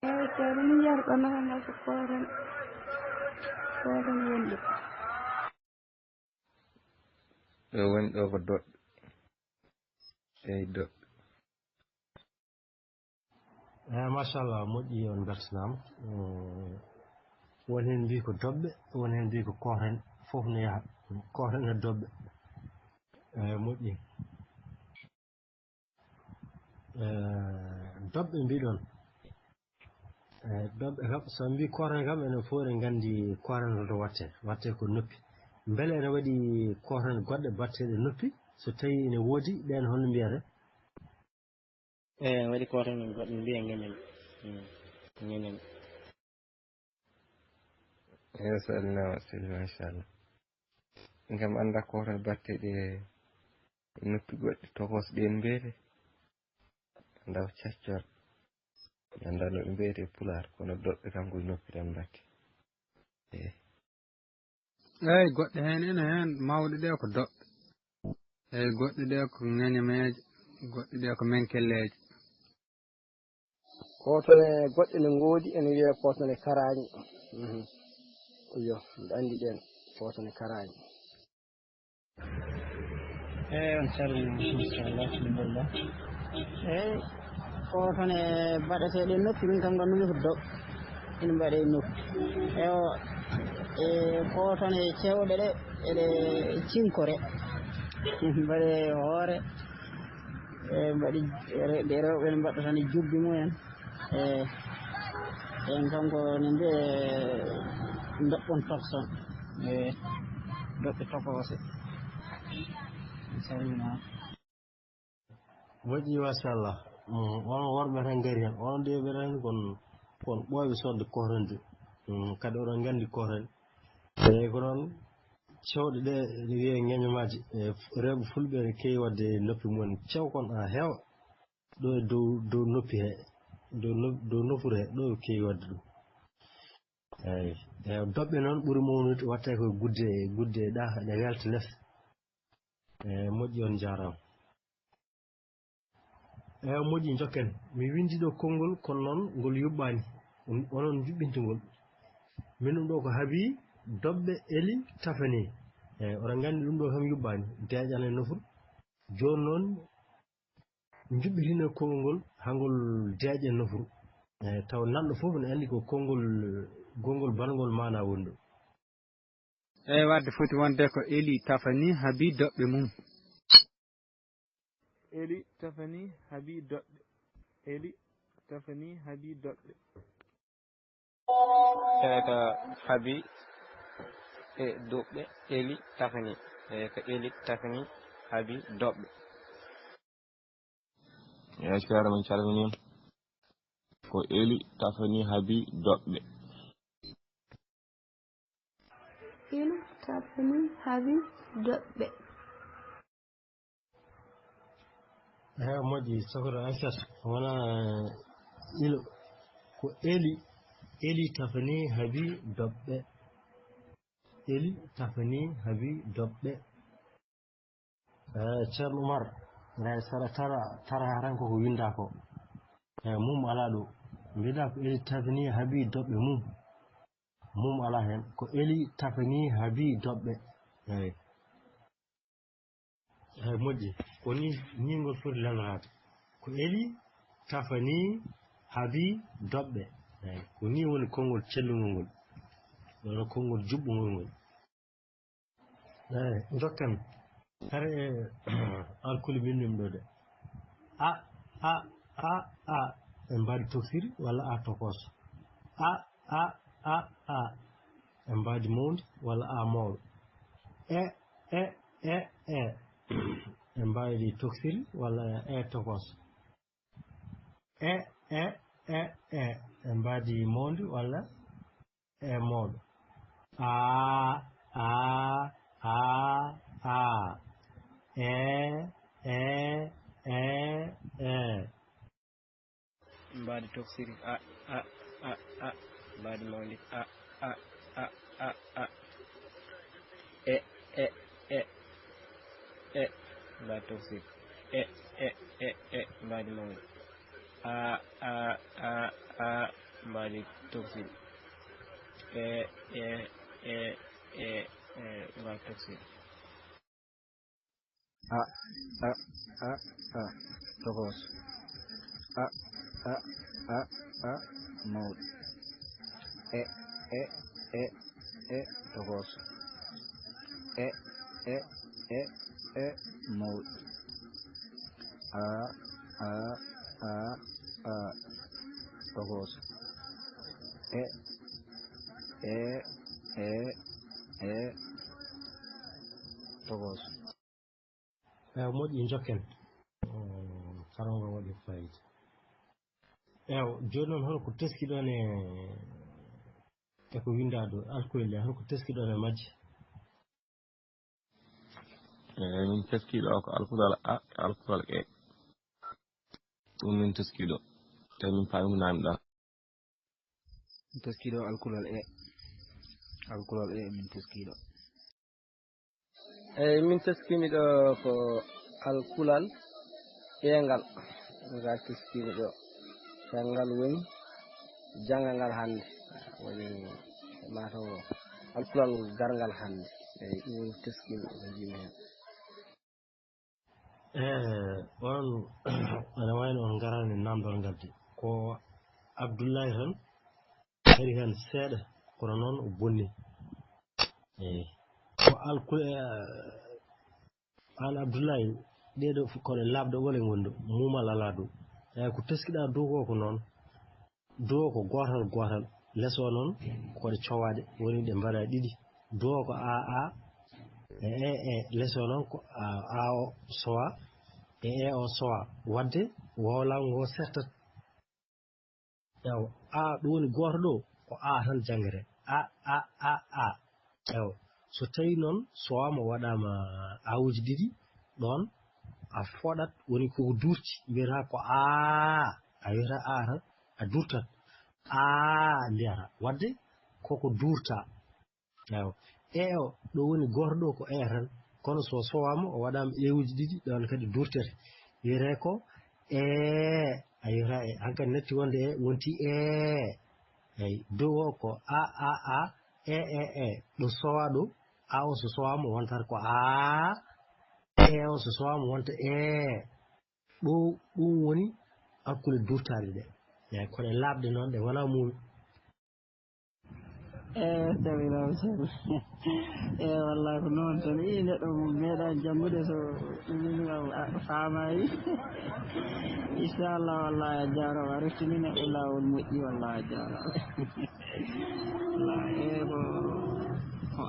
eyi ceerno min yiyata ɓannata ngal ko koton woni ɗo ɗo woni ɗo ko doɓɓe eyi doɓɓe eyi machallah moƴƴi on beltanama woni hen mbi ko doɓɓe woni hen mbi ko koten fof ne yaaha koten e doɓɓe eyi moƴƴi doɓɓe mbiɗon eyi doɓɓe kam so mbi koten kam enen fof eɗen gandi koten to watte ko noppi beele ene waɗi koten goɗɗe batteɗe noppi so tawi ene woodi ɗen holno mbiyete eyi waɗi koton goɗɗo mbiya geñen eyi salminama seydi machallah min kam anda koten batteɗe noppi goɗɗe tokos ɗen mbiyete anda ko caccor mi anda no ɓe mbiyete pular kono doɓɓe kam koye noppi tan batte eyi goɗɗe hen ene hen mawɗe ɗe ko doɓɓe eyi goɗɗe ɗe ko ŋeñomeje goɗɗe ɗe ko menkelleje kotone goɗɗe ne ngoodi ene wiye kotone karañi iyo mbiɗa andi ɗen kotone karañi eyi on calminama inchallah alhamdulillah eyi kotone baɗeteɗe noppi min kam gandumi ko doɓɓe ene mbaɗe noppi e kotone cewɗe ɗe eɗe cinkore mbaɗe hoore mbaɗi ɗe rewɓe ne mbaɗɗa tan e jubbi mumen en kam ko ne mbiye doɓɓon tokson doɓɓe tokose salminama moƴƴi machallah on worɓe tan gari hen on de ɓe tan kon ɓooyɓe sodde kotonde kadi oɗon gandi koten eyi ko noon cewɗe ɗe ne wiye ŋeñomaji rewɓe fulɓe ne kewi wadde noppi mumen cew kon ha heewa ɗo e dow noppi he dow nofuru he ɗo kewi wadde ɗum eyi doɓɓe noon ɓuuri mawnude watte koye gudde ɗa ɗe welta less eyi moƴƴi on jarama eyi moƴƴi jokken mi windi ɗo konngol kono noon ngol yuɓɓani onon juɓɓinta ngol min ɗum ɗo ko haabi doɓɓe eli tafani eyi oɗon gandi ɗum ɗo kam yuɓɓani deƴan e nofuru joni noon juɓɓitino konngol ngol hangol deeƴe nofuru taw nanɗo fof ne andi ko konngol balngol mana woni ɗo eyi wadde foti wonde ko eli tafani haabi doɓɓe mum eli tafani haabi doɓɓe eli tafani haabi doɓɓe ko habi e doɓɓe eli tafani ko eli tafani habi doɓɓe ya ceerno min calminima ko eli tafani habi doɓɓe eli tafani habi doɓɓe moƴƴi sohra Aissat wona ilo ko eli tafani habi doɓɓe eli tafani habi doɓɓe ceerno Oumar ngay saɗa tara tan koko winda ko mum ala ɗo mbiɗa ko eli tafani habi doɓɓe mum ala hen ko eli tafani habi doɓɓe eyi moƴƴi koni ni ngol foti lamrade ko eli tafani habi doɓɓe eyi ko ni woni konngol cellugol ngol wona konngol juɓɓugol ngol eyi jokken kare alkuli minnim ɗo de a en mbaɗi toksiri walla a tokoso a en mbaɗi mawdi walla a mawɗo e en mbaɗi toksiri walla tokoso en mbaɗi mawdi walla mawɗo a mbaɗi toksiri a mbaɗi mawdi a mbaɗi toksiri mbaɗi mawdi a mbaɗi toksiri mbaɗi toksiri tokos mawɗi tokos mawɗi tokos tokos moƴƴi jokken karongo waɗi fayida joni noon holko teskiɗon e ko winda ɗo alkoyle holko teskiɗon e majje min teskiɗo ko alkulal a e alkulal e ɗum min teskiɗo te min paaminami ɗa min teskiɗo alkulal e min teskiɗo eyi min teskimi ɗo ko alkulal ngal teskimi ɗo ngal woni jangal ngal hannde woni mataw alkulal gargal hannde eyi ɗum woni teskimi ko jimi hen on ana wayno on garani namdol ngadde ko Abdoullahi tan ari hen seeɗa kono noon o bonni eyi ko alkule an Abdoullahi ɗeɗo koɗe labɗe wole gondo mumal ala dow eyi ko teskiɗa dow ko noon dow ko gotal less o noon koɗe cowaɗe woni ɗe mbaɗa ɗiɗi dow ko a less o noon ko a o sowa o sowa wadde wowlam ngo sertat ew a ɗum woni goto ɗo ko a tan jangere a ew so tawi noon sowama waɗama awuji ɗiɗi ɗon a foɗat woni koko durti wiyata ko a wiyata a tan a durtat mbiyata wadde koko durta ew ɗo woni goto ɗo ko tan kono so sowama o waɗama ewuji ɗiɗi ɗon kadi durtete wiyete ko a wiyata hankkadi netti wonde wonti eyyi dow o ko a ɗo sowa ɗo a o so sowama wontata ko o so sowama wonta ɗum woni hakkude durtade ɗe eyyi koɗe labɗe noon ɗe wona muuyi Astagfirullah. Wallahi ko noon tan neɗɗo meeɗa janngude so ɗum faamayi inchallah wallahi a jarama a reftini neɗɗo laawol moƴƴi wallahi a jarama wallahi ko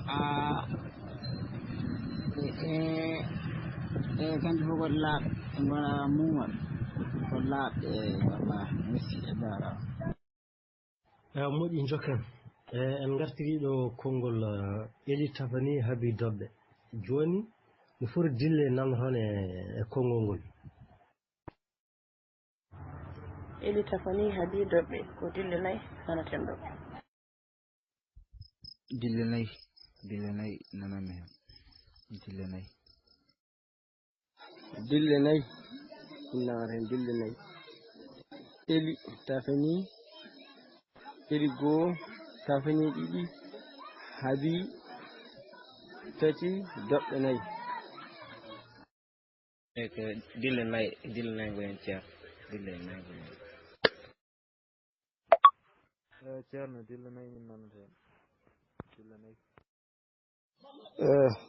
kanƴe fof koɗe laaɓe ɓe gona muumal ko laaɓɗe wallahi merci a jarama moƴƴi jokken en gartiri ɗo konngol Ely Tafani Haby Doɓɓe joni no foti dille namdo toon e konngol ngol Ely Tafani Haby Doɓɓe ko dille nayyi nanaten ɗo dille nayyi nanami hen dille nayyi nanata hen dille nayyi Ely Tafani Ely goho Tafani ɗiɗi Haby tati Doɓɓe nayyi ko dille nayyi gonen ceer dille nayyi gonen ceerno dille nayyi min nanata hen dille nayyi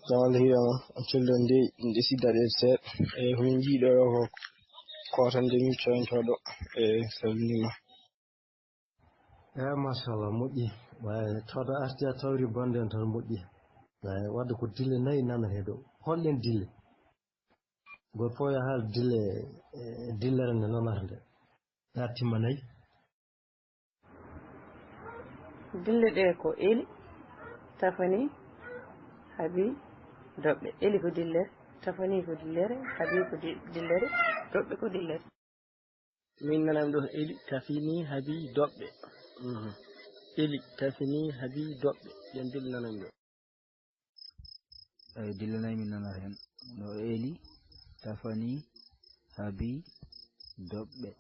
jamal hirama cello nde siddaɗe seeɗa komin jiiɗo ko kotande min coyntoɗo salminima machallah moƴƴi way tawde arti a tawri bande en tan moƴƴi wadde ko dille nayyi nanate ɗo holɗen dille goto fof yo haal dillere nde nanata nde ya timma nayyi dille ɗe ko Ely Tafani Haby Doɓɓe Ely ko dillere Tafani ko dillere Haby ko dillere Doɓɓe ko dillere min nanami ɗo Ely Tafani Haby Doɓɓe Ely Tafani Haby Doɓɓe yen dille nanami ɗo dille nayyi min nanata hen no Ely Tafani Haby Doɓɓe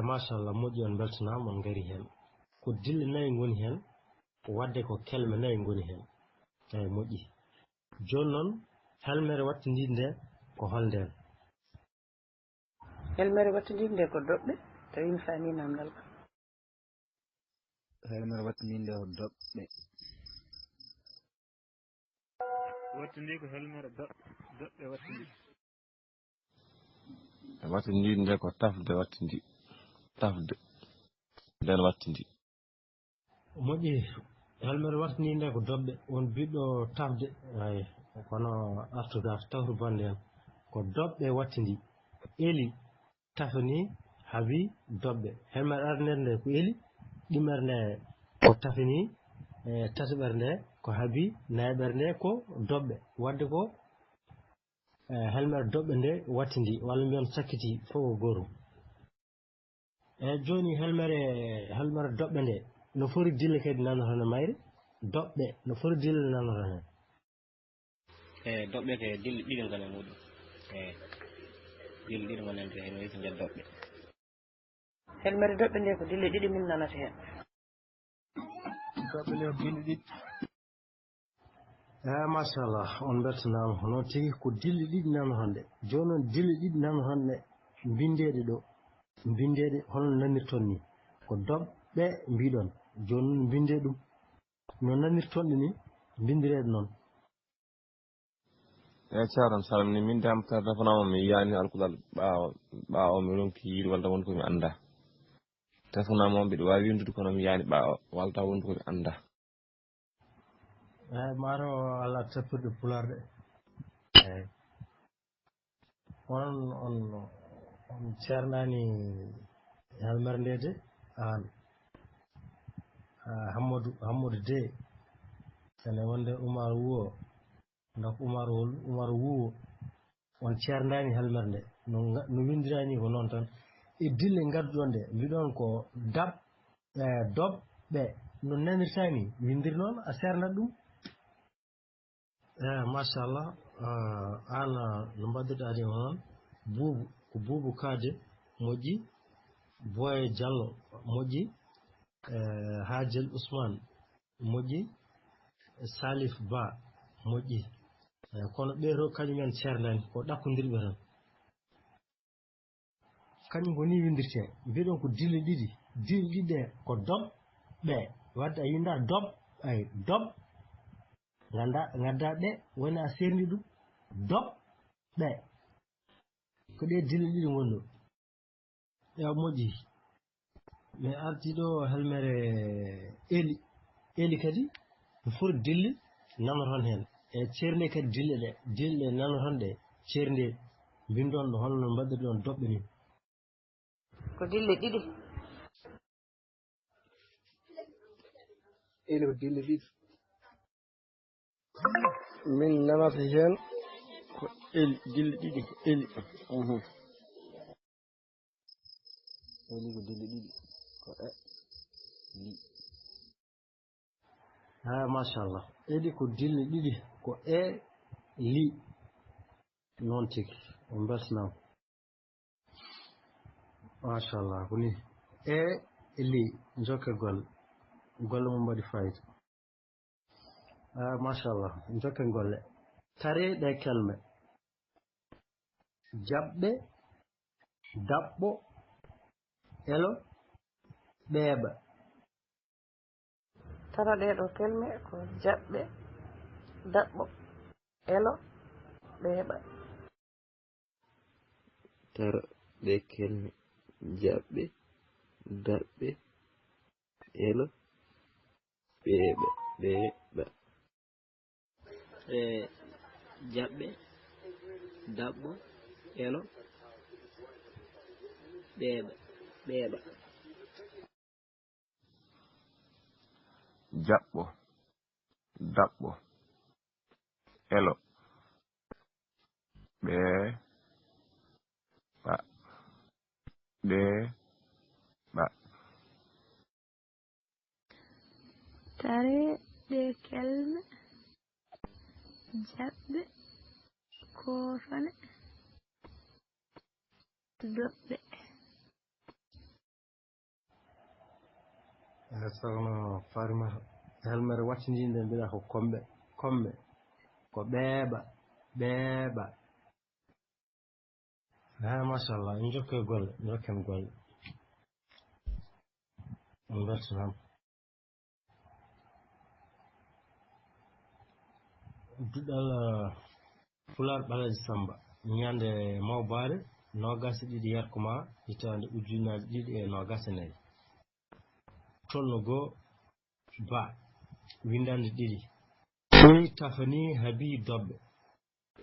machallah moƴƴi on beltanama on gari hen ko dille nayyi goni hen wadde ko kelme nayyi goni hen eyi moƴƴi joni noon helmere wattidinde nde ko holnden helmere wattidinde nde ko Doɓɓe tawi mi faami namdal ka helmere wattidinde ko Doɓɓe wattindi ko helmere Doɓɓe wattindi nde ko tafde wattindi tafde nden wattindi moƴƴi helmere wattindi nde ko Doɓɓe on biɗɗo tafde ay kono artuga tawtu bande en ko Doɓɓe wattindi Ely Tafani Haby Doɓɓe helmere arnere nde ko Ely ɗimmere nde ko Tafani tataɓere nde ko Haby nayaɓere nde ko Doɓɓe wadde ko helmere Doɓɓe nde wattindi walla mbiyon sakkiti fof ko goto joni helmere Doɓɓe nde no foti dille kadi nanata ne mayre Doɓɓe no foti dille nanata hen Doɓɓe ke dille ɗiɗi gona muɗum dille ɗiɗi gonen hen wiyete nder Doɓɓe helmere Doɓɓe nde ko dille ɗiɗi min nanata hen Doɓɓe nde ko dille ɗiɗi machallah on beltanama noon tigui ko dille ɗiɗi nanata nde joni noon dille ɗiɗi nanata nde bindeɗe ɗo bindeɗe holno nanirton ni ko Doɓɓe mbiɗon joni noon binde ɗum no nanirtonɗe ni bindireɗe noon ceerno salmini min de am telephone mi yiyani alkulal ɓawo mi ronki yiide walla wonko mi anda telephone am mbiɗa wawi windude kono mi yiyani ɓawo walta wonde komi anda maro ala tappirɗe pularɗe eyi on ceernani helmere nde de an Hammadou de ene wonde Oumar Wuo donc Oumar Wuo on ceernani helmere nde no windirani ko noon tan e dille gadduɗon nde mbiɗon ko Doɓɓe no nanirtani windir noon a sernat ɗum machallah an no mbaɗirɗa ni noon ko Boubou Kade moƴƴi Boye Diallo moƴƴi Hadjel Ousmane moƴƴi Salif Ba moƴƴi kono ɓeeto kañumen ceernani ko ɗakkodirɓe tan kañum ko ni windirte mbiɗon ko dille ɗiɗi ɗe ko Doɓɓe ɓe wadde a yinda dob ay dob gadda ɗe woni a serndi ɗum dob ɓe ko ɗe dille ɗiɗi gonɗo ya moƴƴi mi arti ɗo helmere eli kadi no foti dille nanoton hen e ceernde kadi dille ɗe nanoton ɗe ceernde mbindon ɗo holno mbaɗiri ɗon doɓɓe ni ko dille ɗiɗi eli ko dille ɗiɗi min nanata hen ko eli dille ɗiɗi ko eli eli ko dille ɗiɗi ko li machallah eli ko dille ɗiɗi ko li noon tigi on beltanama machallah ko ni li jokke golle mum mbaɗi fayida machallah jokke golle tare ɗe kelme jaɓɓe daɓɓo elo ɓeeɓa tara ɗeɗo kelme ko jaɓɓe daɓɓo elo ɓeeɓa tara ɗe kelme jaɓɓe daɓɓe elo ɓeeɓa jaɓɓe daɓɓo elo ɓeeɓa jaɓɓo daɓɓo elo ɓeeɓa tare ɗe kelme jaɓɓe koofane doɓɓe sohno Farimata helmere wattindinde mbiɗa ko komɓe ko ɓeeɓa machallah en jokke golle jokken golle on beltanama duɗal Pular Ɓalejo Samba ñande mawbare nogas ɗiɗi yarkoma hitande ujunnaje 2024 tolno goo ba windande ɗiɗi ɗoyi tafani haabi doɓɓe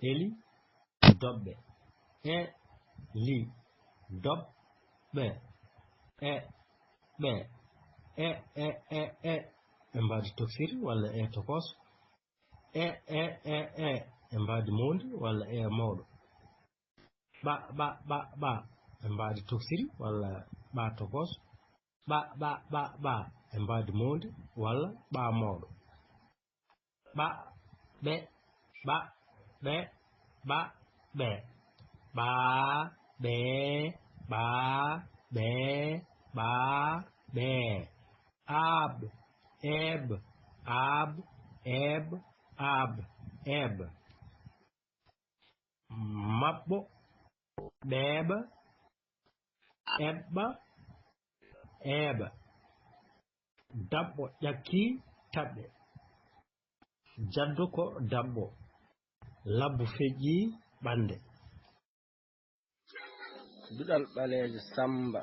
eli doɓɓe li doɓɓe ɓe e mbadi toksiri walla tokos e mbadi mondi walla mawɗo ɓa e mbadi toksiri walla ɓa tokos ɓa e mbadi mondi walla ɓa mawɗo ɓe ɓa ɓe ɓe ab eb eb maɓɓo ɓeeɓa eɓɓa eeɓa daɓɓo ƴakki taɓɓe jaddu ko daɓɓo labbu feƴƴi ɓande duɗal Ɓalejo Samba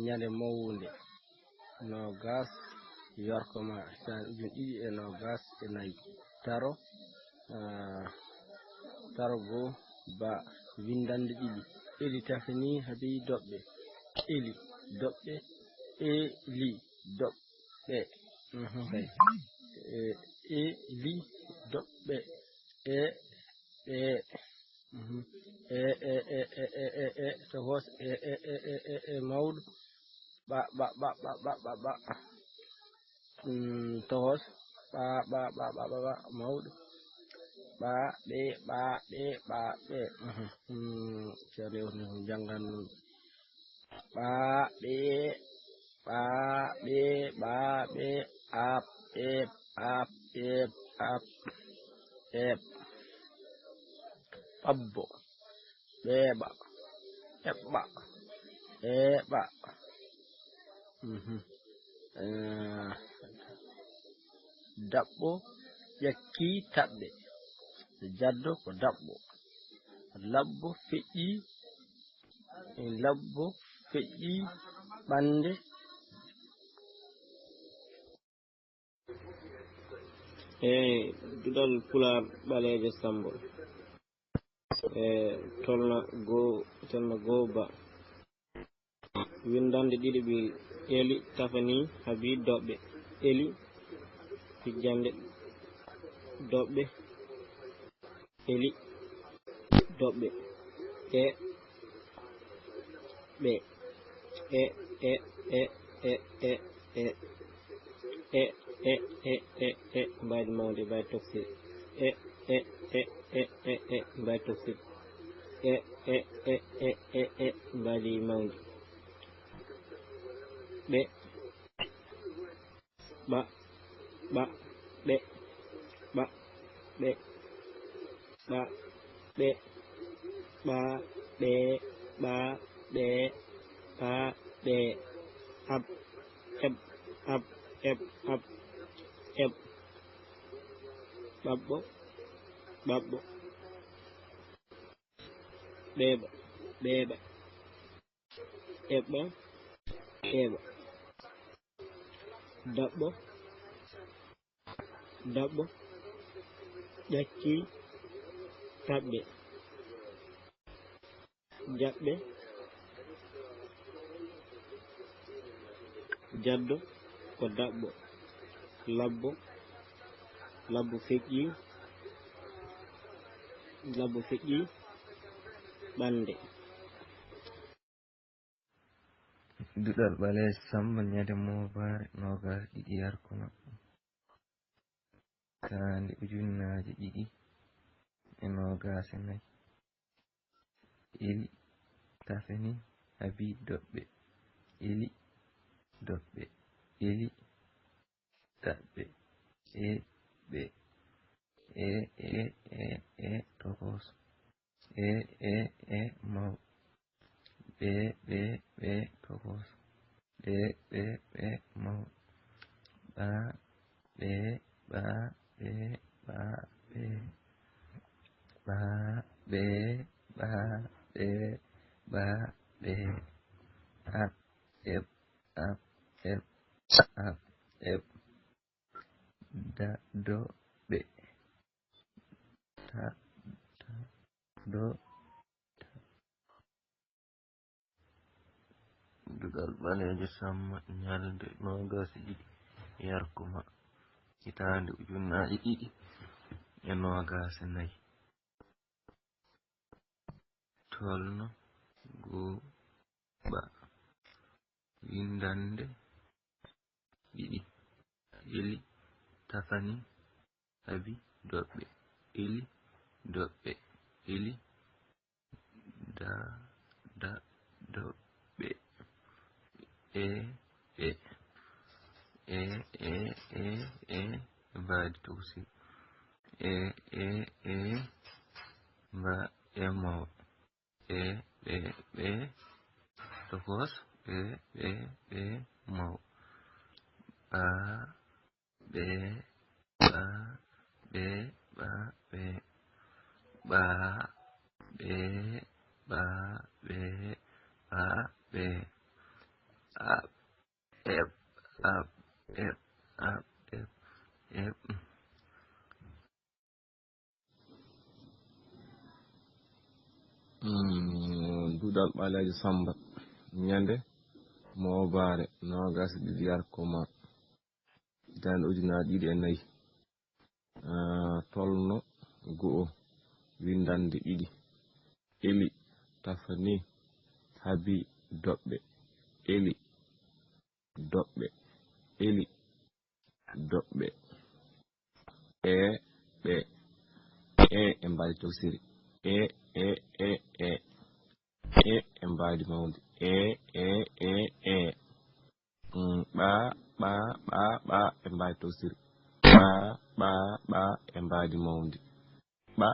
ñande mawde nogas yorkoma hitande 2024 taro goo ba windande ɗiɗi eli tafani haabi doɓɓe eli doɓɓe eli doɓɓe eli doɓɓe tokos mawɗo ɓa tokos ɓa mawɗo ɓa ɓe ceerno yewtini ko janggan ɓa ɓe ab ɓabbo ɓeeɓa eɓɓa eeɓa daɓɓo ƴakki taɓɓe jaddo ko daɓɓo labbo feƴƴi ɓande duɗal pular ɓalejo sambo tolna gooba windande ɗiɗi ɓi eli tafani habi doɓɓe eli fijjande doɓɓe eli doɓɓe ɓe mbaydi mawde mbaydi toksir mbaydi toksir mbaydi mawdi ɓe ɓa ɓe ɓa ɓe ɓa ɓe ɓa ɓe ɓa ɓe ɓa ɓe ab eb ab eb ab eb ɓaɓɓo ɓaɓɓo ɓeeɓa ɓeeɓa eɓɓa eɓa daɓɓo daɓɓo ƴakki taɓɓe jaɓɓe jaddo ko daɓɓo labbo feƴƴi ɓande duɗal ɓalejo Samba ñande Mobare nogas ɗiɗi Yarkuma tande ujunnaje ɗiɗi e nogas e nayyi eli tafani habi doɓɓe eli doɓɓe eli daɓɓe ɓe tokos maw ɓe tokos ɓe maw ɓa ɓe ɓa ɓe ɓa ɓe ɓa ɓe ɓa ɓe ɓa ɓe ab eb ab eb ab eb da do ɓe ta do duɗal ɓalejo Samba ñalde nogas e ɗiɗi Yarkuma hitande ujunnaje ɗiɗi e nogas e nayyi tolno gooɓa windande ɗiɗi eli tafani habi doɓɓe eli doɓɓe eli doɓɓe mbaydi toksir mba maw ɓe tokos ɓe maw ɓa ɓe ɓa ɓe ɓa ɓe ɓa ɓe ɓa ɓe ɓa ɓe ab eb ab eb ab eb duɗal ɓalejo Samba ñande Mobare nogas e ɗiɗi Yarkuma hitande ujunnaje ɗiɗi e nayyi tolno go'o windande ɗiɗi eli tafani habi doɓɓe eli doɓɓe eli doɓɓe ɓe e mbaydi toksiri e mbaydi mawdi ɓa e mbaydi toksiri ɓa e mbaydi mawdi ɓa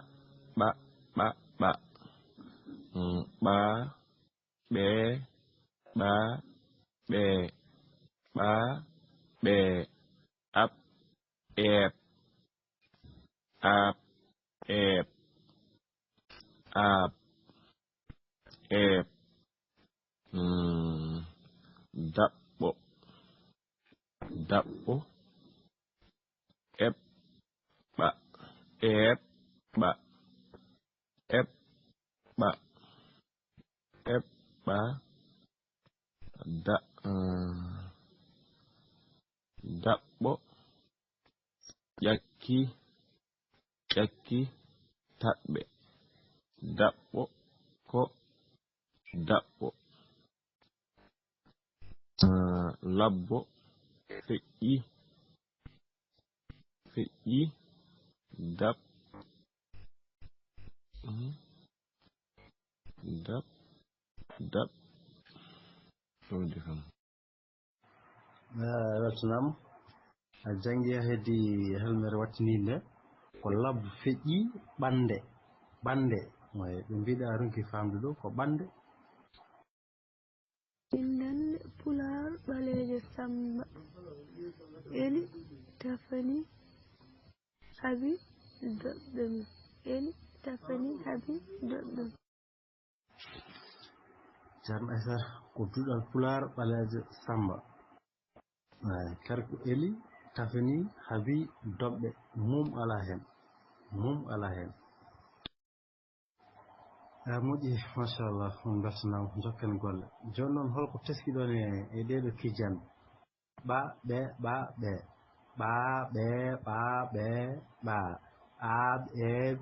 ɓe ɓa ɓe ɓa ɓe ab eep aap eep aap eep daɓɓo daɓɓo eɓɓa eɓɓa eɓɓa eɓɓa daɓɓo ƴakki ƴakki taɓɓe daɓɓo ko daɓɓo labbo feƴƴi feƴƴi daɓ daɓ daɓ ɗowde kam weltanama a jangi heddi helmere wattininde ko labbo feƴƴi ɓande ɓande way ɓe mbiɗa runki famde ɗo ko ɓande windande Pulaar ɓaleejo Samba Eli Tafani Habi doɓɓe mum Eli Tafani Habi doɓɓe mum Ceerno Aissata ko duɗal Pulaar ɓaleejo Samba karko Eli Tafani Habi doɓɓe mum ala hen moƴƴi machallah on beltanama jokken golle joni noon holko teskiɗon e ɗeɗo kijane ɓa ɓe ɓa ɓe ɓa ɓe ɓa ɓe ɓa aaɓ eeb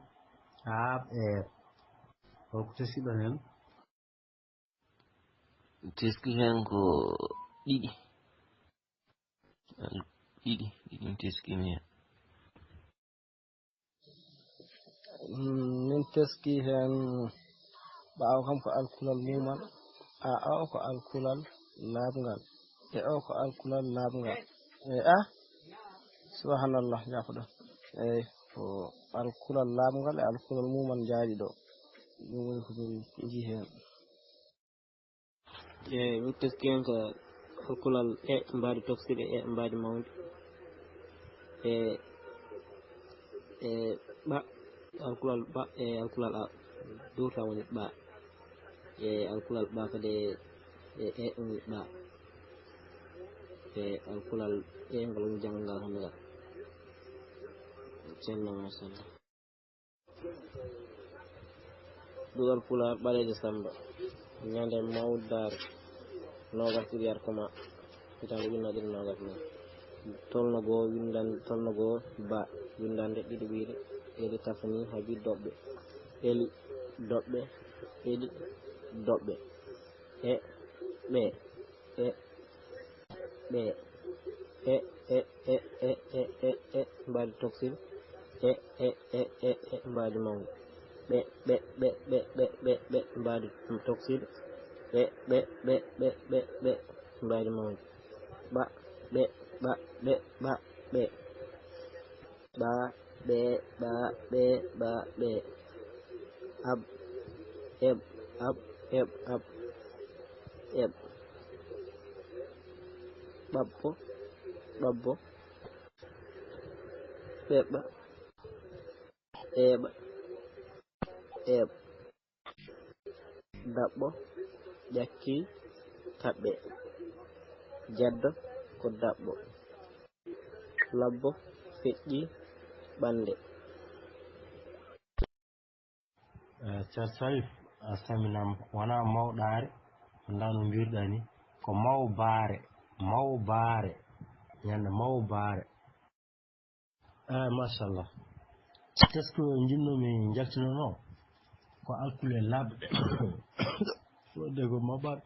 aaɓ eeb holko teskiɗon hen teski hen ko ɗiɗi ɗiɗi teskimi hen min teski hen ɓaawo kam ko alkulal mumal o ko alkulal laabngal e o ko alkulal laabngal subhanallah jafoɗon eyi ko alkulal laabngal e alkulal mumal jaaɗi ɗo ɗum woni ko min jii hen eyi min teski hen ko alkulal e mbaadi tokside e mbaadi mawde e ɓa alkulal ɓa e alkulal a duuta woni ɓa e alkulal ɓa kadi e woni ɓa e alkulal e ngal woni janngal ngal hande ngal ceerno machallah ɗuɗal Pulaar ɓaleejo Samba ñande mawdare nogas ɗiɗi arkoma hitande ujunnaje ɗiɗi nogas nayyi tolno goo windande tolno goo ba windande ɗiɗi ɓiire Eli Tafani Habi doɓɓe Eli doɓɓe Eli doɓɓe e ɓe e ɓe e mbaadi tokside e mbaadi mawde ɓe mbaadi tokside ɓe mbaadi mawde ɓa ɓe ɓa ɓe ɓa ɓe ɓa ɓe ɓa ɓe ɓa ɓe ab eb ab eb ab eb ɓabbo ɓabbo ɓeɓɓa eɓa eɓ daɓɓo ƴakki taɓɓe jaddo ko daɓɓo labbo feƴƴi ɓande ceer Salif a saminama wona mawɗare anda no mbirɗa ni ko mawbare ñande mawbare machallah qu'est ce que jinnomi jaltinono ko alkule labɗe ɗe ko maɓɓaɗe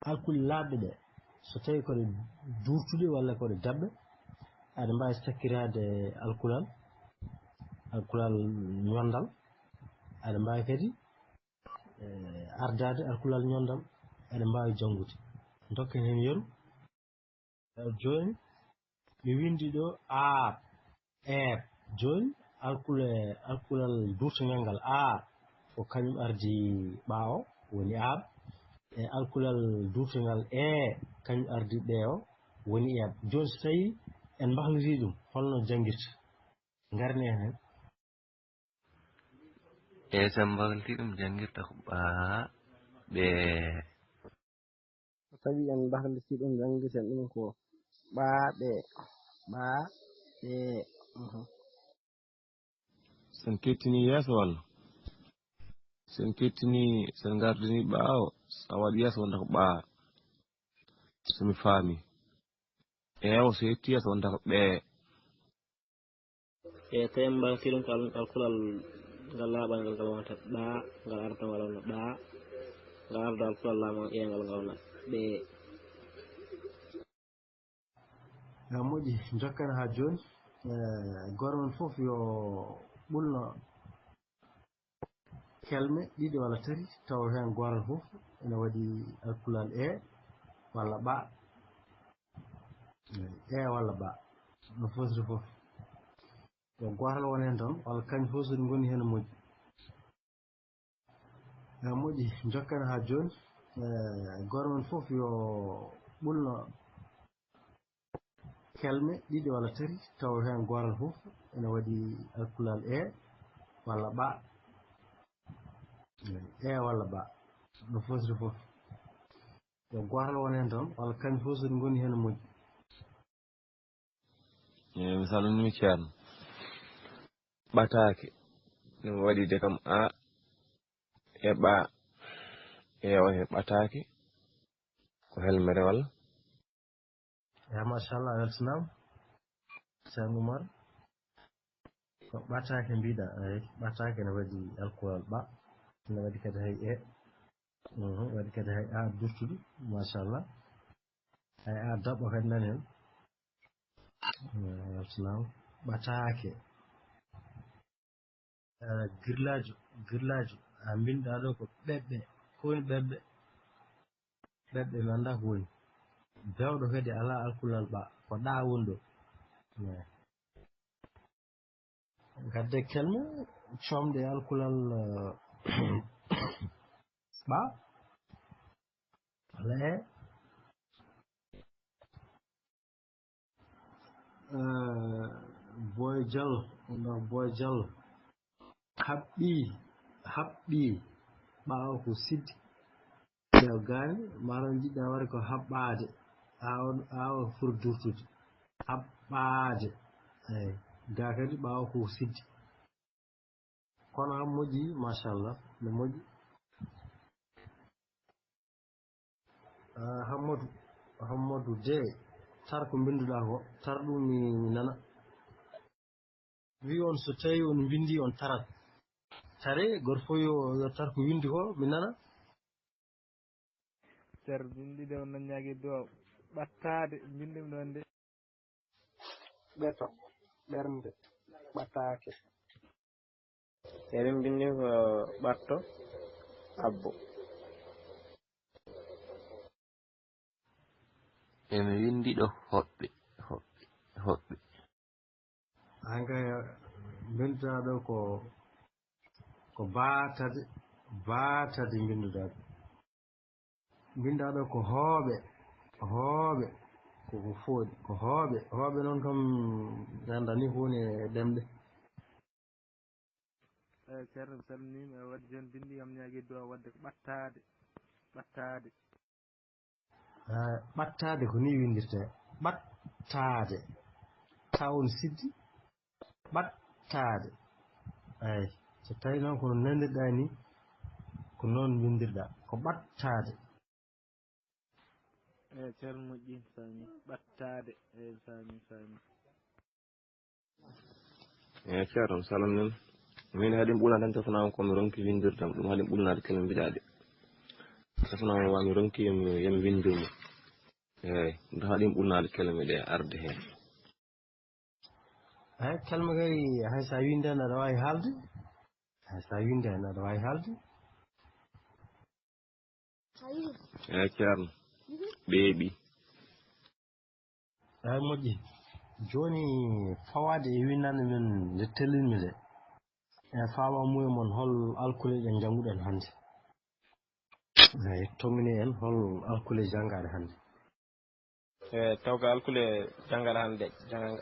alkule labɗe ɗe so tawi koɗe durtuɗe walla koɗe dabɓe aɗa mbawi sakkirade alkulal ñondal aɗa mbawi kadi ardade alkulal ñondal aɗa mbawi janngude dokken hen yeru joni mi windi ɗo aaɓ eeb joni alkulal durtogal ngal a ko kañum ardi ɓawo woni aaɓ e alkulal durtogal kañum ardi ɓeewo woni eeb joni so tawi en mbahliti ɗum holno janngirta ngarni hen e so mbahliti ɗum janngirta ko ɓaa ɓe sabi en mbahliti ɗum janngirten ɗum ko ɓaaɓe sen kettini yeeso walla sen kettini sen gardini ɓaawo so a waɗi yeeso wonta ko ɓaa somi faami eewo so yetti yeeso wonta ko ɓee e tawi mbahliti ɗum ko alkulal ngal laaɓal ngal ngal wonata ɗaa ngal arda ngal wona ɗaa ngal arda alkulal laamal ƴeengal ngal wona ɓee moƴƴi jokken ha joni goto men fof yo ɓulno kelme ɗiɗi walla tati taw hen gotal fof ene waɗi alkulal walla ɓa walla ɓa no fosiri fof yo gotal won hen tan walla kañum fof soɗi goni hen moƴƴi moƴƴi jokken ha joni goto men fof yo ɓulno kelme ɗiɗi walla tati taw hen gotal fof ene waɗi alkulal walla ɓa walla ɓa no fosiri fof yo gotal won hen tan walla kañum fof soɗi goni hen moƴƴi mi salminimi ceerno ɓataake ɗum waɗide kam a e ɓa o he ɓataake ko helmere walla machallah a weltanama ceerno Oumar ko ɓatake mbiɗa eyi ɓatake ne waɗi alkulal ɓa ne waɗi kadi hay waɗi kadi hay a durtuɗo machallah hay a daɓɓo kadi nani hen weltanama ɓatake girlajo a binɗa ɗo ko ɓeɓɓe ko woni ɓeɓɓe mi anda ko woni bewɗo kadi ala alkulal ɓa ko ɗa woni ɗo gadde kelme comde alkulal ɓa walla Boy Diallo haɓɓi ɓawo ko siddi ɓew gani maran jiɗɗa waɗi ko haɓɓade awa fur durtude haɓɓade eyi ga kadi ɓawo ko siddi kono ham moƴƴi machallah no moƴƴi Hammadou de tar ko binduɗa ko tar ɗum mi nana wi on so tawi on bindi on tarat tare goto fof yo tar ko windi ko mi nana ser bindide on naññaki dow ɓattade bindimi ɗon de ɓeto ɓernde ɓatake eɗen bindi ko ɓatto abbo emi windi ɗo hoɓɓe hanga binduɗa ɗo ko baatade binduɗa ɗo binda ɗo ko hooɓe koko fooɗi ko hooɓe noon kam ganda ni ko woni e ɗemɗe eyi ceerno mi salminima e wadde joni bindi kam ñaagui dow wadde ko ɓattade ɓattade ko ni windirte ɓattade tawon siddi ɓattade eyi so tawi noon kono nandirɗa ni ko noon windirɗa ko ɓattade eyi ceerno moƴƴi sami ɓattade eyi sami eyi ceerno mi salminima min haɗin ɓuuna tan tefanama komi ronki windirdam ɗum haɗin ɓulnade kala mbiɗade tefanama wami ronki yemi windirmo eyi ɗum haɗin ɓulnade kelme ɗe arde hen eyi kelme kay hay sa windi hen aɗa wawi haalde eyi ceerno ɓeeɓi eyi moƴƴi joni fawade e windande men nde tellinmi nde e fawa mumen hol alkule ɗe janguɗen hannde eyi tommini en hol alkule jangaɗe hannde tawga alkule jangal hande jangal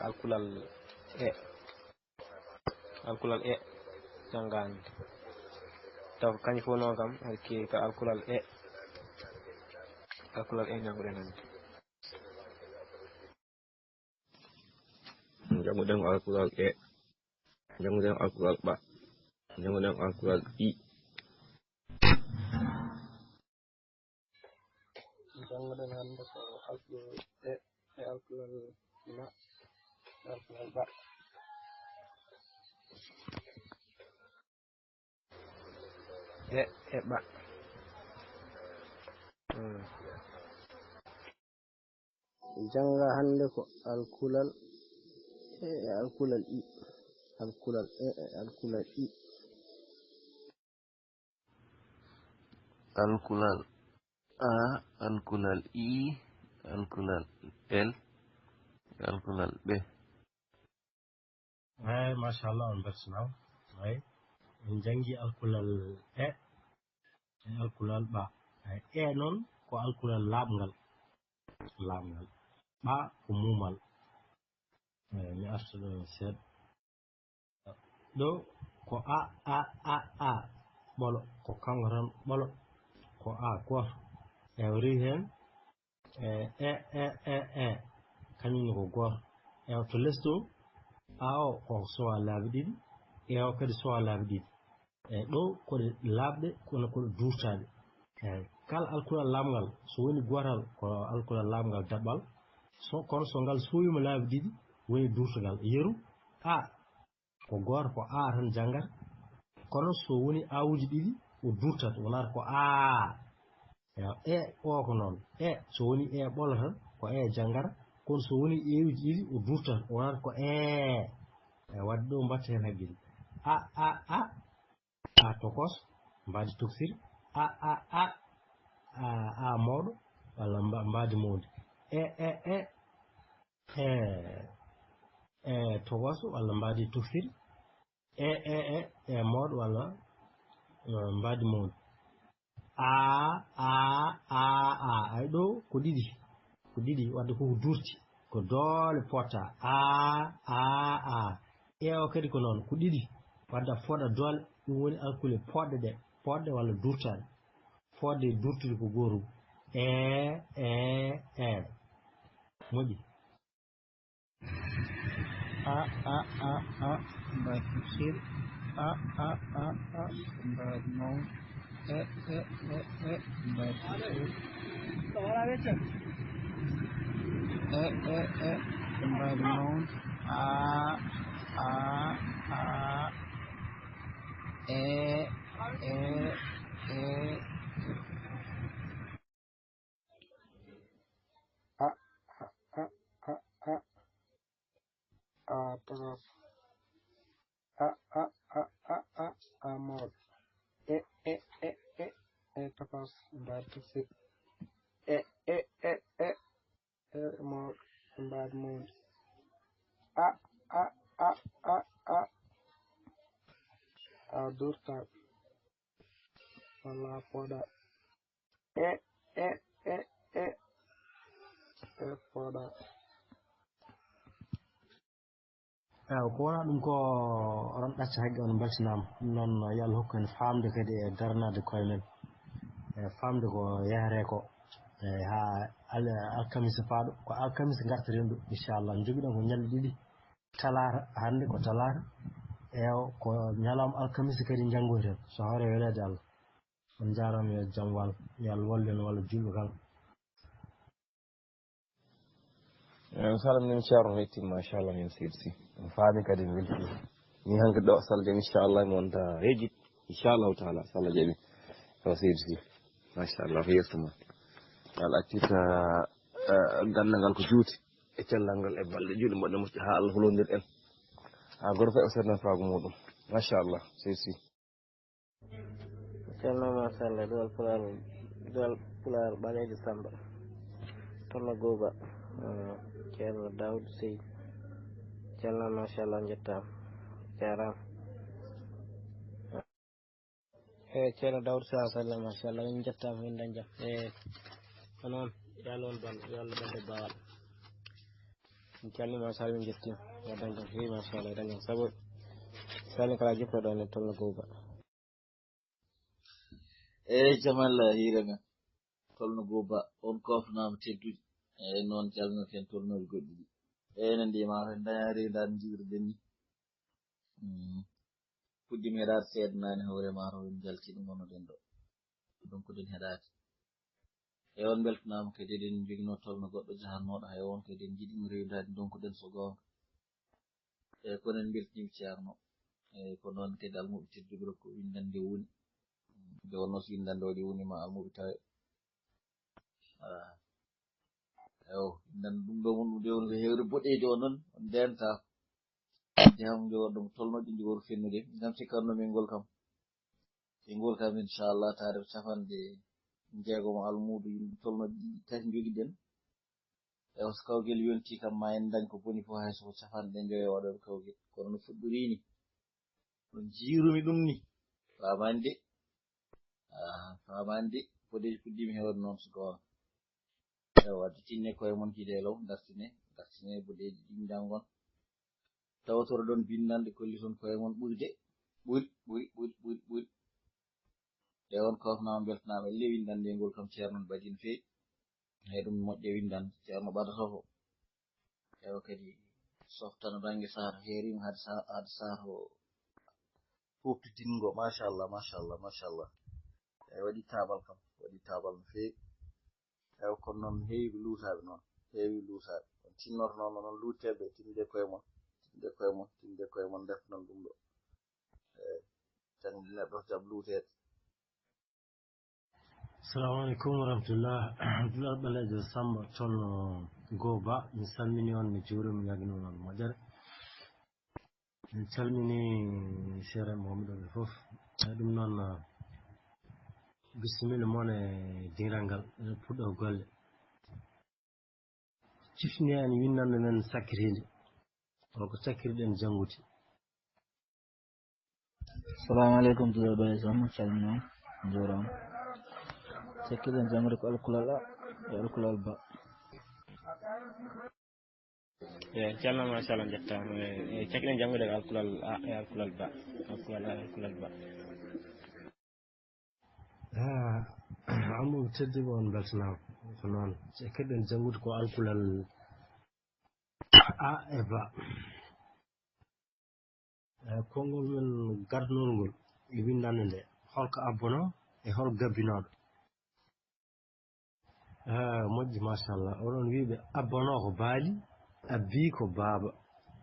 alkulal e jangande taw kañ fo non kam ki ka alkulal e janguɗen hande janguɗen alkulal e janguɗen alkulal ɓa janguɗen alkulal i janguɗen hande ko alkulal e alkulal ma alkulal ɓa e ɓa janga hande ko alkulal e alkulal i alkulal e alkulal i alkulal a alkulal i alkulal l alkulal ɓe machallah on bertinama en jangi alkulal e alkulal ɓa e noon ko alkulal laaɓngal ɓa ko mumal mi arta ɗo seeɗa ɗo ko a ɓolo ko kanko tan ɓolo ko a goto ewri hen e kañumne ko goto ew to less to a o ko sowa laabi ɗiɗi ewo kadi sowa laabi ɗiɗi eyyi ɗo koɗe laaɓɗe kono koɗe durtaɗe eyyi kala alkulal laamngal so woni gotal ko alkulal laamngal daɓɓal kono so ngal sowima laabi ɗiɗi woni durtugal yeru a ko goto ko a tan janggata kono so woni awuji ɗiɗi o durtat wonata ko a e o ko noon so woni ɓolo tan ko janggata kono so woni ewuji ɗiɗi o durtat wonata ko wadde ɗo mbatta hen haqqille a tokos mbadi toksir a mawɗo walla mbadi mawdi tokos walla mbadi toksir mawɗo walla mbadi mawdi ay ɗo ko ɗiɗi wadde koko durti ko doole potta o kadi ko noon ko ɗiɗi wadde a fooɗa doole ɗum woni alkule poɗɗe walla durtaɗe fodde durtude ko gotum moƴƴi mbadi tafsir mbadi mawn mbadi tafsir mbadi mawn taraf mawɗo tapas mbadi tafsir mawɗo mbadi mawdi a durtaɗo walla a fooɗa fooɗa eyi ko wona ɗum ko oɗon ɗacca haqqe on beltanama ɗum noon yo Allah hokku en famde kadi e darnade koye men e famde ko yahre ko ha alkamisa paaɗo ko alkamisa garteten ɗo inchallah joguiɗen ko ñalɗe ɗiɗi talata hande ko talata ko ñalawma alkamisa kadi janggoyten so hawre welede Allah on jarama yo jaam wal yo Allah wallu en walla julɓe kala salamini ceerno wettima machallah min sirsi mi faami kadi mi welti ni hanke ɗo salde inchallah mi wonta hejit inchallahu taala so Allah jaaɓi o sirsi machallah ko yettuma Allah accirta gandal ngal ko juuti e cellal ngal e balɗe juuɗe mbaɗɗe moƴƴi ha Allah hulodir en ha goto fof e sernan faago muɗum machallah sirsi ceerno machallah duwal pular ɓalejo Samba tolla Goba ceerno Daoud Sey ceerno machallah jettama jarama ceerno Daoud sallah machallah min jettama min dañjam onon yo Allah on ban yo Allah ɓadde bawal min calminima sar min jettima waddan jam heewi machallah waddan jam sabu sani kala jippoɗo ne tolno gowba jamallah hiranga tolno gowba on kofnama teddude noon calminoten tolnoɓe goɗɗi ɗi enen ndima en dañari dan jiwrden ni puɗɗimi heɗade seedanani hoore maro en jalti ɗum gonnoɗen ɗo donc den heɗade on beltanama kadi eɗen jogino tolno goɗɗo jahannoɗo hay on kadi en jiiɗimo rewdade donc den so gonga kono en beltanima ceerno ko noon kadi almuɓe tedduɓe rokko windande woni nde wonno so windande waɗi wonima almuɓe tawe windande ɗum ɗo won ɗum dewni ko hewre boɗeji o noon on ndenta jam jogoɗɗo mo tolnoɗi ndi woru fennude gam sikkanno min ngol kam inchallah taade cafanɗe jeegomo almudo yimɓe tolnoɗe ɗiɗi tati joguiɗen so kawguel yonti kam ma en dañ ko boni fof hay soko cafanɗe joyo waɗoɓe kawguel kono no fuɗɗorini ɗon jiirumi ɗum ni famani de boɗeji puɗɗimi hewde noon so gonga wadde tinne koye mon hiiɗe law dartine boɗeji ɗin jangon tawtoro ɗon bindande kolli toon koye mon ɓuri on kofnama beltanama elle windande ngol kam ceerno baɗi no feewi ɗum moƴƴe windande ceerno ɓadatoto kadi softano banggue saato heerima haade saato foftitingo machallah waɗi tabal no feewi kono noon heewi luutaɓe noon on tinnoto noon luuteɓe tinde koye mon def noon ɗum ɗo jangde neɗɗo jaab luutede. Assalamu alaikum warahmatullah. Abdullah Balajo Samba tolno Goba mi salmini on mi juurimi mi yagno on moƴƴere mi salmini sere momiɗo ɓe fof ɗum noon bisimilla moon e diral ngal puɗɗo golle cifni en winnande men sakkirinde holko sakkiriɗen janngude. Assalamu alaikum to Balajo Samba calmino joram sakkirɗen janngude ko alkulal a e alkulal ba calma machallah jettama cakkiɗen janngude ko alkulal a e alkulal ba almuɓe tedduɓe on beltanama ko noon cakkiɗen janngude ko alkulal a e ba konngol men gardnol ngol e windande nde holko abbono e hol gabbinoɗo moƴƴi machallah oɗon wiɓe abbono ko baali abbi ko baaba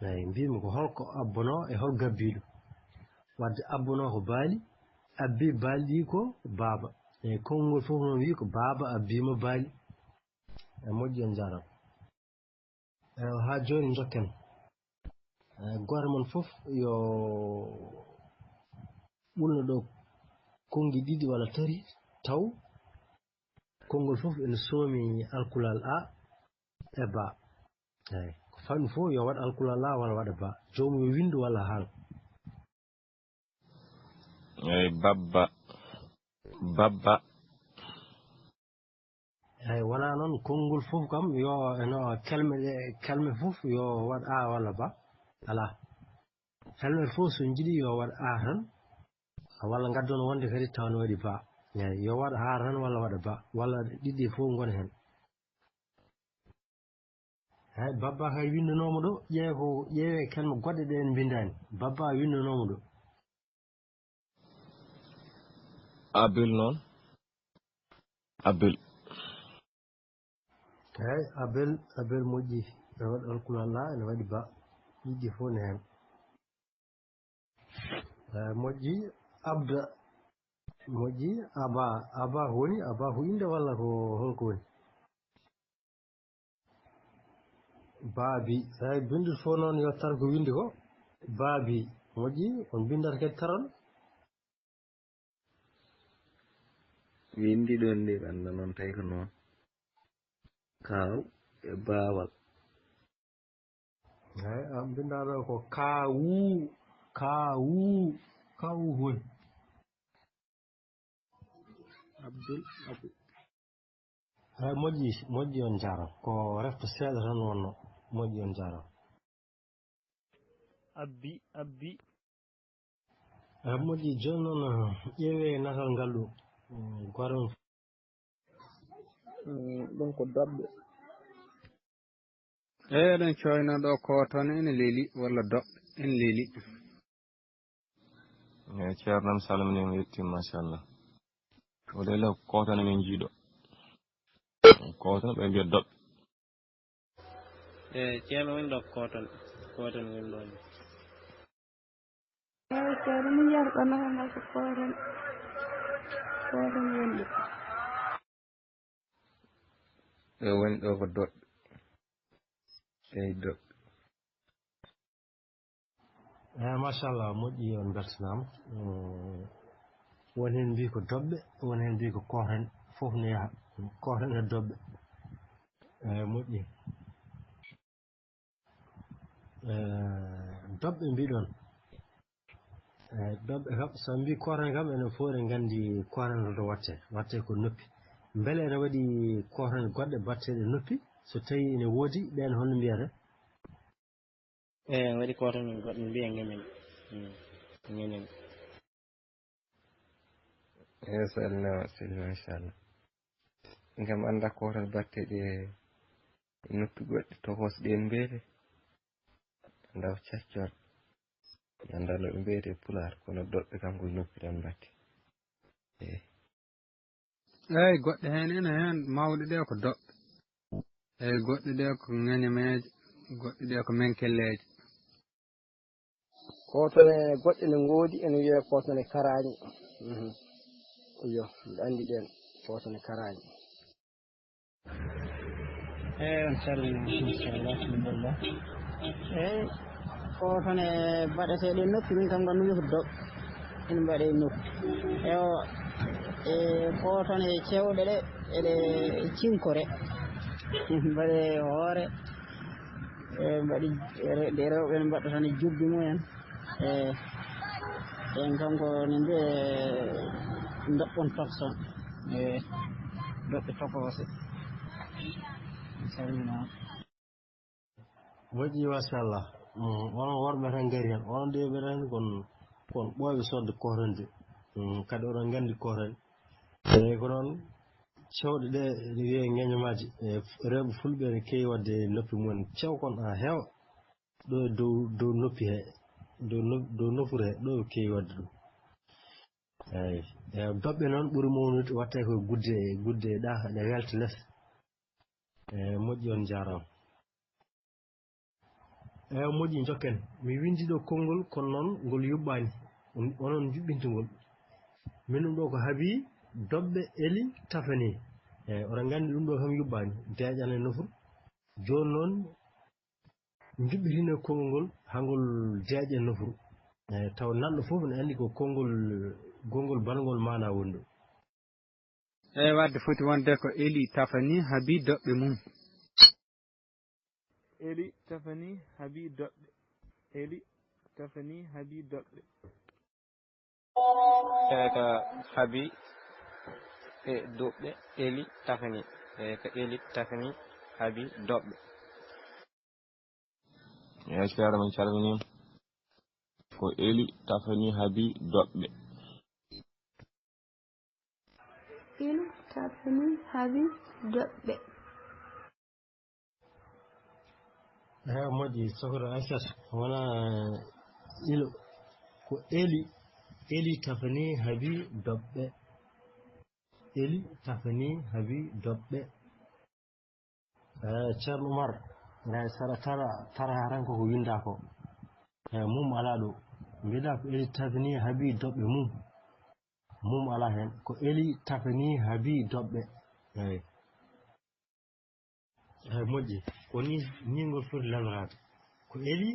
eyi mbimi ko holko abbono e hol gabbiɗo wadde abbono ko baali abbi baali ko baaba eyi konngol fof noon wi ko baaba abbima baali moƴƴi on jarama ha joni dokken goto mon fof yo ɓulno ɗo kongi ɗiɗi walla tati taw konngol fof ene soomi alkulal a e ba eyi ko fammi fof yo waɗ alkulal a walla waɗa ba jomum yo windu walla haal eyi babba eyi wona noon konngol fof kam yo eno kelme fof yo waɗ a walla ba ala helmet fof so jiiɗi yo waɗ a tan walla gaddono wonde kadi taw ne waɗi ba eyi yo waɗa a tan walla waɗa ba walla ɗiɗɗi fof gona hen eyi babba kay windanomo ɗo ƴeewe kelme goɗɗe ɗe en bindani babba windanomo ɗo abil noon abil eyi abel moƴƴi ene waɗi alkulal la ene waɗi ba ɗiɗɗi fof ne hen moƴƴi abda moƴƴi aba ko woni aba ko inde walla ko holko woni baabi eyi bindude fof noon yo tar ko windi ko baabi moƴƴi on bindata kadi taron windi ɗon ndi ɓanda noon tawi ko noon kaw e baawal eyi an bindaɗo ko kawu woni Abdul eyi moƴƴi on jaram ko refta seeɗa tan wonno moƴƴi on jarama. abbi moƴƴi joni noon ƴeewe natal ngal ɗo goron ɗum ko doɓɓe. eɗen coyno ɗo koton ene leeli walla doɓɓe ene leeli. ceernam salmini mi yettima machallah o leyla koton men jiiɗo koton ɓe mbiya doɓɓe. ceerno woni ɗo koton woni ɗon. ceerno min yiyata ɓannatal ngal ko koton woni ɗo. ɗo woni ɗo ko doɓɓe eyi doɓɓe. machallah moƴƴi on beltanama. woni hen mbi ko doɓɓe woni hen mbi ko koten fof ne yaaha koten e doɓɓe moƴƴi. doɓɓe mbiɗon doɓɓe kam so mbi koten kam enen fof eɗen gandi koten to watte ko noppi beele ene waɗi koten goɗɗe batteɗe noppi so tawi ene woodi ɗen holno mbiyata. waɗi koton goɗɗo mbiya ŋeñen salnama seli machallah ngam anda kotal batteɗe noppi goɗɗe tokosɗen mbiyete ndaw caccor anda no ɓe mbiyete pular kono doɓɓe kam ko noppi tan batte. eyyi goɗɗe hen ene hen mawɗe ɗe ko doɓɓe eyyi goɗɗe ɗe ko ŋeñomeje goɗɗe ɗe ko menkelleje. Kotone goɗɗe ne ngoodi ene wiye kotone karañi. Iyo mbiɗa andi ɗen kotone karañi. on calminama inchallah alhamdulillah. eyyi kotone baɗeteɗe noppi min kam gandumi ko doɓɓe ene mbaɗe noppi kotone cewɗe ɗe eɗe cinkore mbaɗe hoore mbaɗi ɗe rewɓe ne mbaɗa tan e jubbi mumen en kam ko ne mbiye doɓɓon tokson doɓɓe tokose. salminama moƴƴi machallah. onon worɓe tan gari hen onon de ɓe tan kon ɓooɓe sodde kotonde kadi oɗon gandi koton eyi ko noon cewɗe ɗe ene wiye ŋeñomaji rewɓe fulɓe ne keewi wadde noppi mumen cewkon ha heewa ɗo e dow noppi he dow nofuru he ɗo ɓe keewi wadde ɗum. eyyi doɓɓe noon ɓuuri mawnude watte koye gudde ɗa ɗe welta less. moƴƴi on jarama. moƴƴi jokken mi windi ɗo konngol kono noon ngol yuɓɓani onon juɓɓinta ngol min ɗum ɗo ko haabi doɓɓe eli tafani oɗon gandi ɗum ɗo kam yuɓɓani deeƴan e nofuru joni noon juɓɓitino konngol ngol hangol deeƴa e nofuru taw nanɗo fof ne andi ko konngol balngol mana woni ɗo. eyyi wadde foti wonde ko eli tafani haabi doɓɓe mum. eli tafani haabi doɓɓe eli tafani haabi doɓɓe. ko haabi e doɓɓe eli tafani ko eli tafani haabi doɓɓe. eyyi ceerno min calminima ko eli tafani haabi doɓɓe. eli tafani haabi doɓɓe. moƴƴi sohra Aissata wona ilo ko eli tafani haabi doɓɓe eli tafani haabi doɓɓe. ceerno Oumar ngay saɗa tara tan koko winda ko mum ala ɗo mbiɗa ko eli tafani haabi doɓɓe mum ala hen ko eli tafani haabi doɓɓe. eyyi moƴƴi koni ni ngol foti lamrade ko eli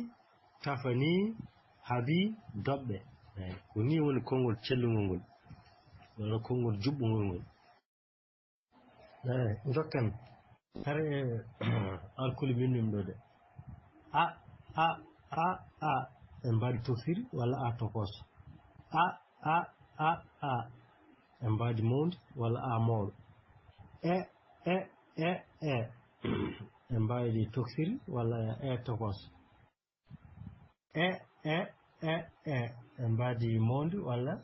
tafani haabi doɓɓe. eyyi ko ni woni konngol cellugol ngol walla konngol juɓɓugol ngol. jokken hare alkuli minnim ɗo de a e mbaɗi tofiri walla a tokoso a e mbaɗi mawdi walla a mawɗo e en mbawi toksiri walla tokos en mbadi mondu walla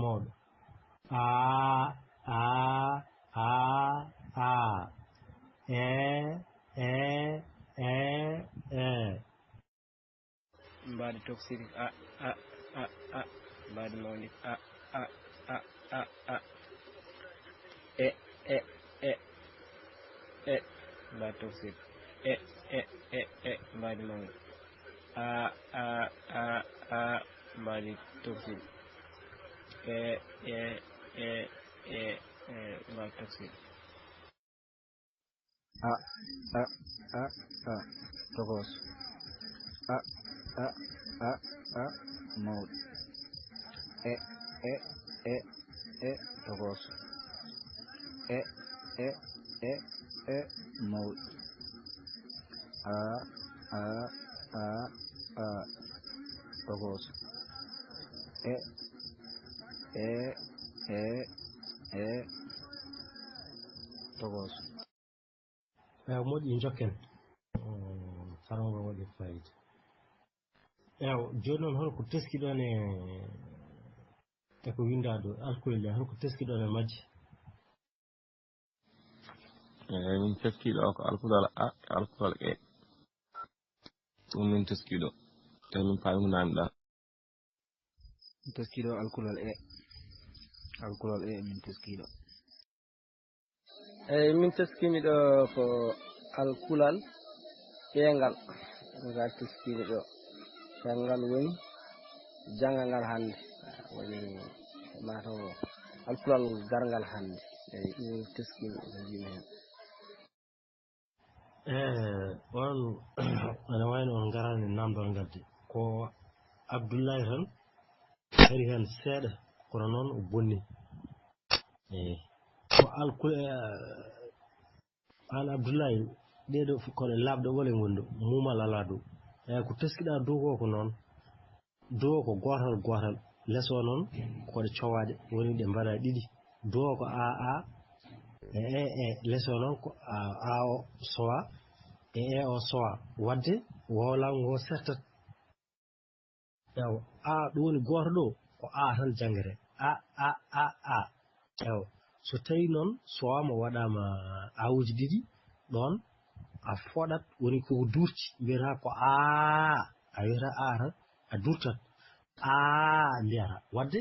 mawɗo a mbadi toksiri mbadi mawdi mbadi toksiri mbadi mawdi mbadi toksiri mbadi toksiri tokos mawɗo tokos mawɗo tokos tokos moƴƴi jokken farango waɗi fayida joni noon holko teskiɗon e ko winda ɗo alcool le holko teskiɗon e majji min teskiɗo ko alkulal alkulal ɗum min teskiɗo te min paami ko naniɗa min teskiɗo alkulal min teskiɗo eyyi min teskimi ɗo ko alkulal ngal teskimi ɗo ngal woni janga ngal hande woni mataw alkulal gargal hande eyyi min teskimi ɗo jimi hen on ana wayno on garani namdal gadde ko Abdoulaye tan ari hen seeɗa kono noon o bonni ko alkul an Abdoulaye ɗeɗo koɗe labɗe wole gondo mumal ala dow ko teskiɗa dow ko noon dow ko gotal leso noon koɗe cowaɗe woni ɗe mbaɗa ɗiɗi dow ko aa leso noon ko a o sowa o sowa wadde wowlago ngo sertat a ɗum woni goto ɗo ko a tan jangere a so tawi noon sowama waɗama awuji ɗiɗi ɗon a foɗat woni koko durti mbiyata ko a wiyata a tan a durtat mbiyata wadde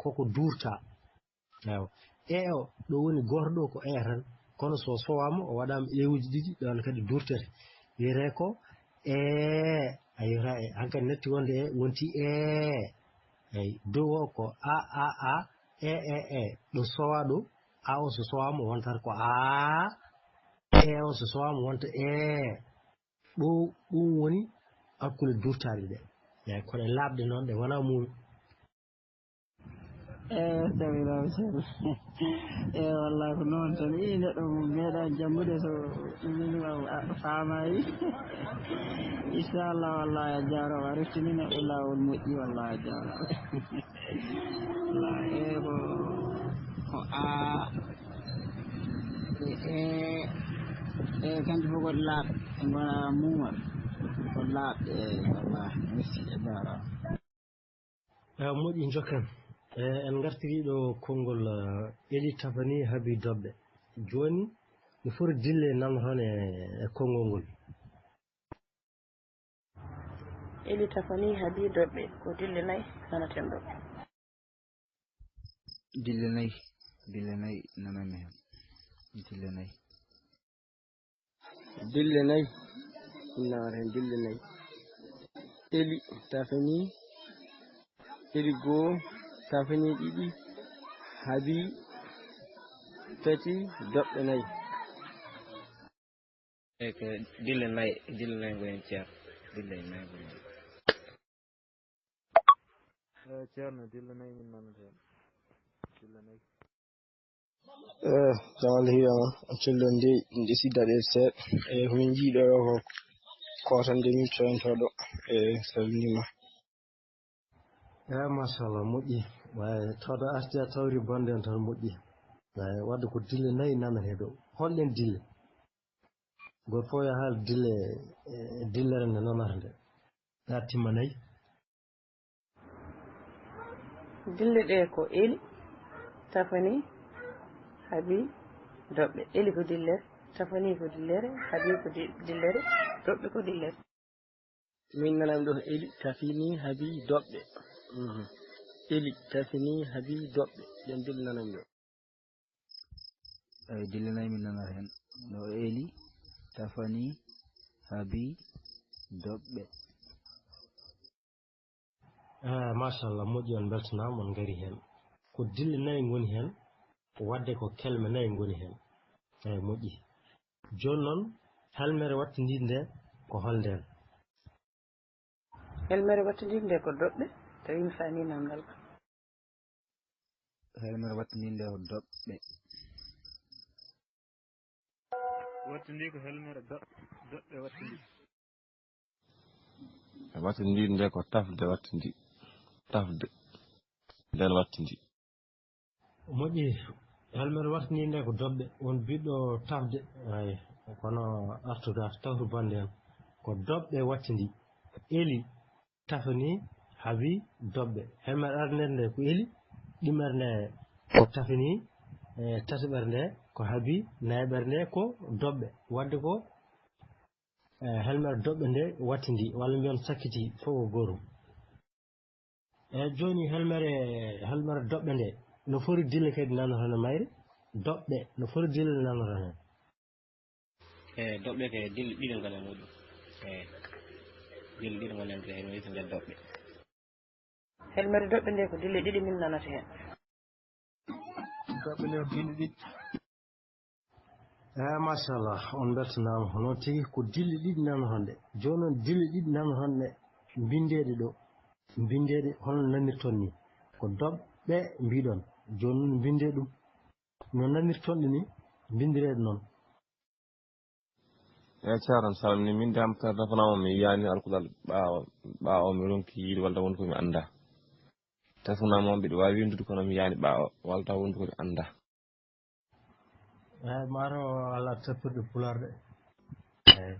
koko durta ɗo woni goto ɗo ko tan kono so sowama o waɗama ewuji ɗiɗi ɗon kadi durtete wiyete ko a wiyata hankkadi netti wonde wonti eyyi dow o ko a ɗo sowa ɗo a o so sowama wontata ko o so sowama wonta ɗum woni hakkude durtaɗe ɗe eyyi koɗe labɗe noon ɗe wona mumi Sabiraɓe ceerno wallahi ko noon tan neɗɗo meeɗa janngude so ɗum faamayi inchallah wallahi a jarama a reftini neɗɗo lawol moƴƴi wallahi a jarama wallahi ko kanƴe fof koɗe laaɓɗe ɗe gona muumal ko laaɓɗe wallahi merci a jarama moƴƴi jokken en gartiriɗo konngol Ely Tafani Haby Doɓɓe joni mi foti dille namdo toon e konngol ngol Ely Tafani Haby Doɓɓe ko dille nayyi nanaten ɗo dille nayyi nanami hen dille nayyi innawata hen dille nayyi Ely Tafani Ely goho Tafani ɗiɗi Haby tati Doɓɓe nayyi ko dille nayyi gonen ceerno dille nayyi gonen ceerno dille nayyi min nanata dille nayyi jam Allah hiirama collen de inde siddaɗe seeɗa komin jiiɗo ko kotande min coyantoɗo salminima machallah moƴƴi way tawde arti a tawri bonde on tan moƴƴi wadde ko dille nayyi nanate ɗo holɗen dille go fo ya hal dillere nde nonarde na timmanayi dille ɗe ko eli tafani habi doɓɓe eli ko dillere tafani ko dillere habi ko dillere doɓɓe ko dillere min nanami ɗo eli tafini habi doɓɓe eli tafini habi doɓɓe ɗen dille nanami ɗo eyi dille nayi min nanata hen ɗo eli tafani habi doɓɓe machallah moƴƴi on beltanama on gari hen ko dille nayi goni hen wadde ko kelme nayi goni hen eyi moƴƴi joni noon helmere wattidinde nde ko holnden helmere wattidinde nde ko doɓɓe tawi mi faami namdal ka helmere wattidinde ko doɓɓe wattindi ko helmere doɓɓe wattindi nde ko tafde wattindi tafde nden wattindi moƴƴi helmere wattindi nde ko doɓɓe won biɗɗo tafde ay kono artuga tawtu bande hen ko doɓɓe wattindi eli tafani habi doɓɓe helmere arnede nde ko eli ɗimere nde ko tafani tataɓere nde ko habi nayaɓere nde ko doɓɓe wadde ko helmere doɓɓe nde wattindi walla mbiyon sakkiti fof ko gotum joni helmere doɓɓe nde no foti dille kadi nanoto no mayre doɓɓe no foti dille nanoto hen doɓɓe ke dille ɗiɗi gonen muɗum dille ɗiɗi gonen hen wiyete nder doɓɓe helmere doɓɓe nde ko dille ɗiɗi min nanata hen doɓɓe nde ko dille ɗiɗi machallah on beltanama noon tigui ko dille ɗiɗi nanoton nde joni noon dille ɗiɗi nanoton nde bindeɗe ɗo bindeɗe holno nanirton ni ko doɓɓe mbiɗon joni noon binde ɗum no nanirtonɗe ni bindireɗe noon ceerno salmini min de am tafanama mi yiyani alkulal ɓawo mi ronki yiide walla woni komi anda tafanama mbiɗa wawi windude kono mi yiyani ɓawo walla wonde komi anda maro ala tappirɗe pularɗe eyi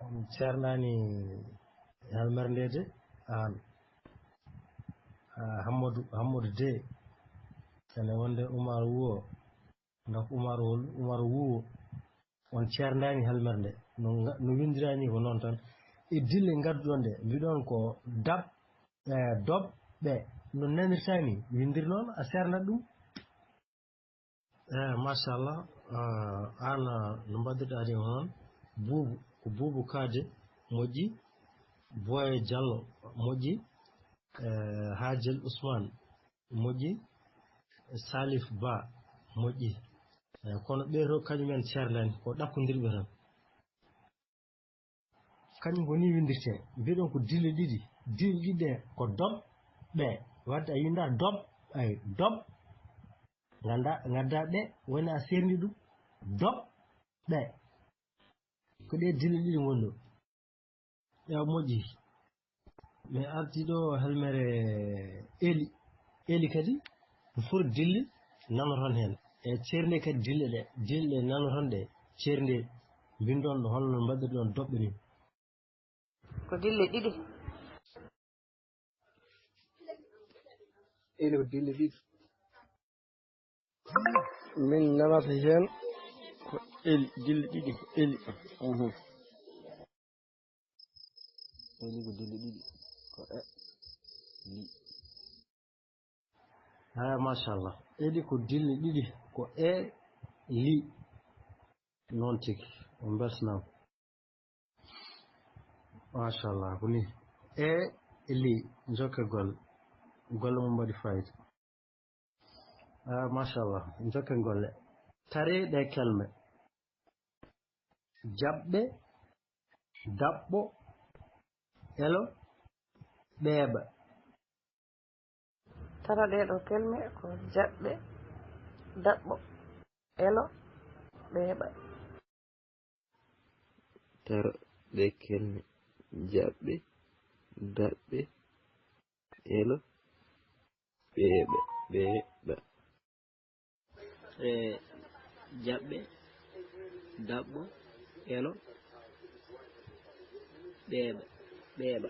on ceernani helmere nde de an Hammadou de ene wonde Oumar Wuo donc Oumar Wuo on ceernani helmere nde no windirani ko noon tan e dille gadduɗon nde mbiɗon ko doɓɓe no nanirtani windir noon a sernat ɗum machallah an no mbaddirɗani noon ko Boubou Kade moƴƴi Boye Diallo moƴƴi Hadjel Ousmane moƴƴi Salif Ba moƴƴi kono ɓeeto kañumen ceerdani ko ɗakkodirɓe tan kañum ko ni windirte mbiɗon ko dille ɗiɗi ɗe ko doɓɓe wadde a yinda doɓ ay doɓ gadda ɗe woni a serni ɗum doɓɓe ko ɗe dille ɗiɗi goni ɗo ewa moƴƴi mi arti ɗo helmere eli kadi no foti dille nanoton hen e ceernde kadi dille ɗe nanoton ɗe ceernde mbindon ɗo holno mbaɗirɗon doɓɓe ni ko dille ɗiɗi eli ko dille ɗiɗi min nanata hen ko eli dille ɗiɗi ko eli eli ko dille ɗiɗi ko li machallah eli ko dille ɗiɗi ko li noon tigi on beltanama machallah ko ni li jokke golle mum mbaɗi fayida machallah jokke golle tareɗe kelme jaɓɓe daɓɓo elo ɓeeɓa tara ɗeɗo kelme ko jaɓɓe daɓɓo elo ɓeeɓa tara ɗe kelme jaɓɓe daɓɓe elo ɓeeɓa jaɓɓe daɓɓo elo ɓeeɓa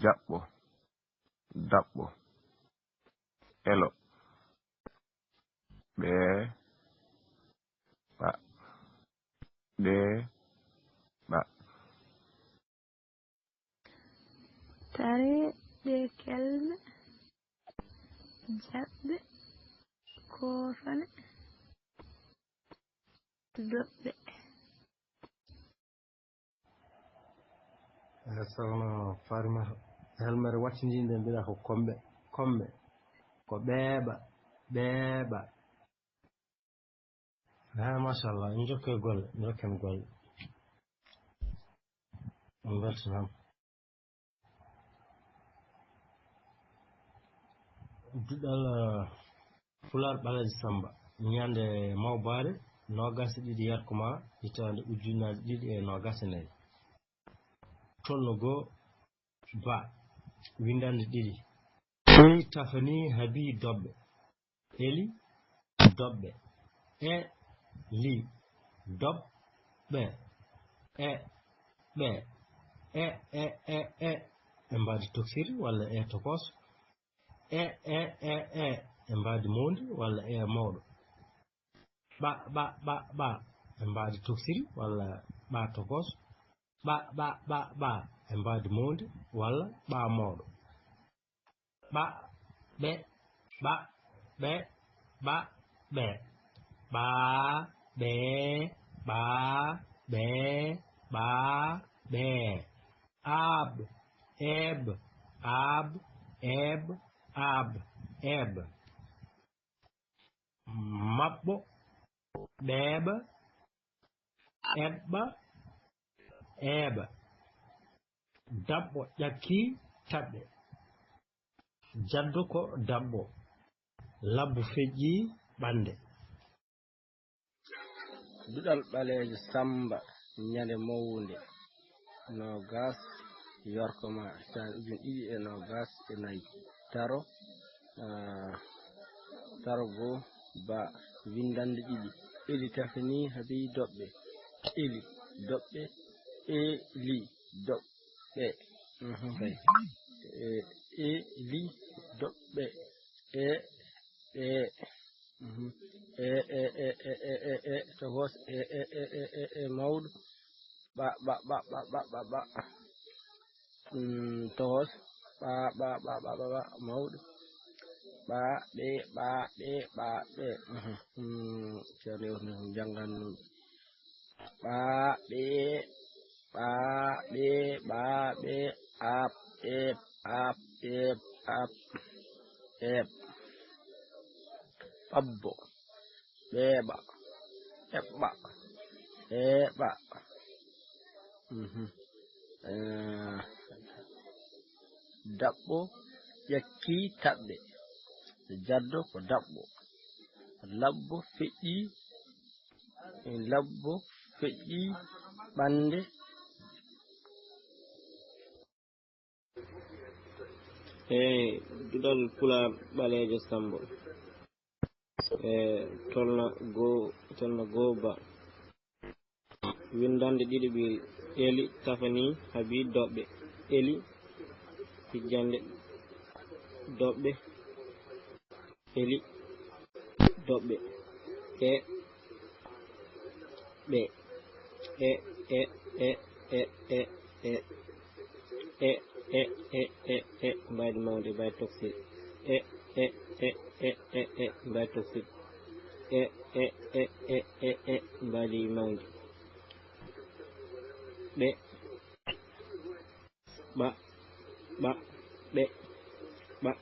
jaɓɓo daɓɓo elo ɓeeɓa ɓeeɓa tare ɗe kelme jaɓɓe koofane doɓɓe sohno Farimata helmere wattindinde mbiɗa ko komɓe ko ɓeeɓa machallah en jokke golle jokken golle on beltanama duɗal Fular Ɓalejo Samba ñande mawbare 22 yakkuma hitande 2024 tolno goo ba windande 2 Eli Tafani Habi Doɓɓe Eli Doɓɓe Li Doɓɓe ɓe e mbadi toksiri walla tokos e mbadi mondi walla mawɗo ɓa e mbadi toksiri walla ɓa tokos ɓa e mbadi mondi walla ɓa mawɗo ɓe ɓe ɓe ɓe ɓe ab eb eb mabɓo ɓeeɓa eɓɓa eeɓa daɓɓo ƴakki taɓɓe jaddo ko daɓɓo labbo feƴƴi ɓande duɗal Ɓalejo Samba ñande mawde 20 yorkoma 2024 taro goo ba windande 2 Eli Tafani Habi Doɓɓe Eli Doɓɓe Eli Doɓɓe Eli Doɓɓe tokos mawɗo ɓa tokos ɓa mawɗo ɓa ɓe ceerno janganno ɓa ɓe ab ɓabbo ɓeeɓa eɓɓa eeɓa daɓɓo ƴakki taɓɓe jaddo ko daɓɓo labbo feƴƴi ɓande duɗal Fular Ɓalejo Samba tolno goo ba windande 2 ɓiiri Eli Tafani Habi Doɓɓe Eli fijjande Doɓɓe Eli Doɓɓe ɓe mbadi mawde mbadi toksiri mbadi toksiri mbadi mawde ɓe ɓa ɓe ɓa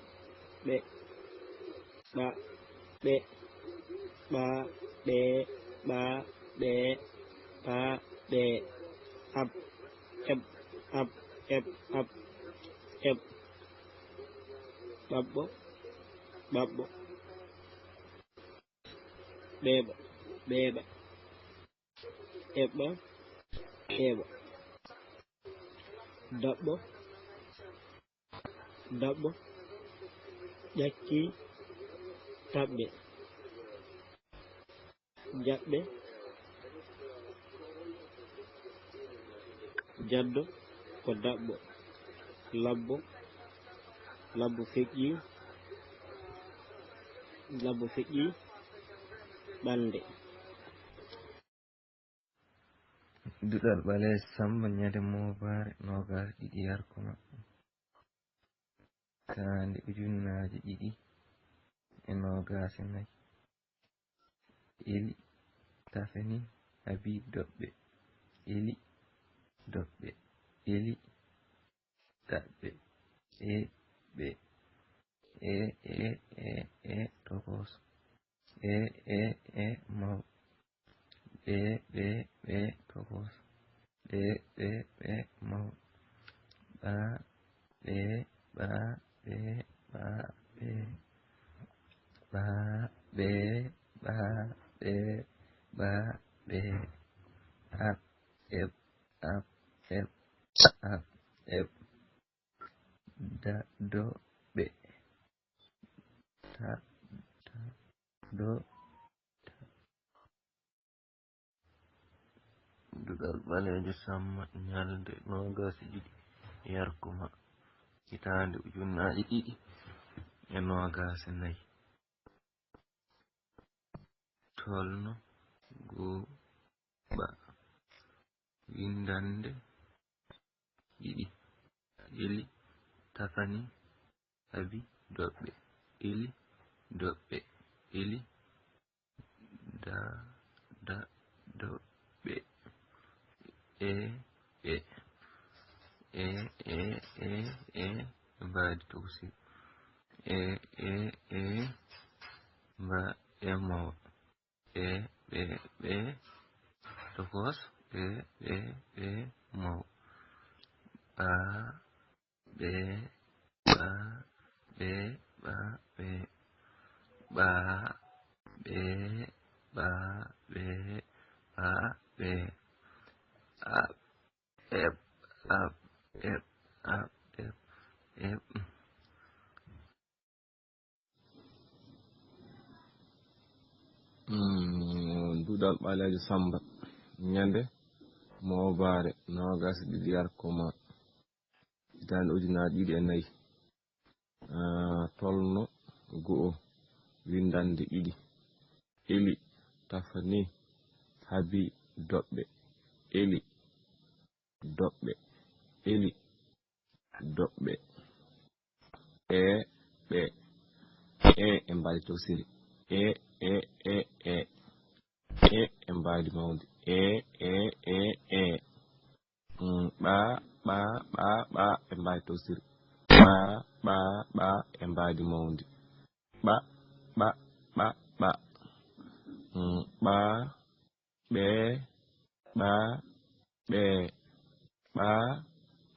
ɓe ɓa ɓe ɓa ɓe ɓa ɓe ɓa ɓe ab eb ɓabɓo ɓeeɓa eɓɓa eeɓa daɓɓo ƴakki taɓɓe jaɓɓe jaddo ko daɓɓo labbo feƴƴi ɓande duɗal ɓaleejo Samba ñande Mobare nogas ɗiɗi Yarkuma tande ujunnaaje ɗiɗi e nogas e nayi Eli Tafani Habi Doɓɓe Eli Doɓɓe Eli Daɓɓe ɓe tokos maw ɓe tokos ɓe maw doɓɓe duɗal ɓaleejo Samba ñalde nogas e ɗiɗi Yarkuma hitande ujunnaaje ɗiɗi e nogas e nayi tolno go'o windande ɗiɗi Eli Tafani Habi Doɓɓe Eli Doɓɓe Eli doɓɓe ɓe mbaadi tawsi maw ɓe tokos ɓe maw ɓe duɗal ɓaleejo Samba ñande Mobare nogas e ɗiɗi Yarkuma hitande ujunnaaje ɗiɗi e nayi tolno go'o windande ɗiɗi Eli Tafani Habi Doɓɓe Eli Doɓɓe Eli Doɓɓe ɓe e mbaadi tawsiri e mbaadi mawde ɓa e mbaadi tawsiri ɓa e mbaadi mawde ɓa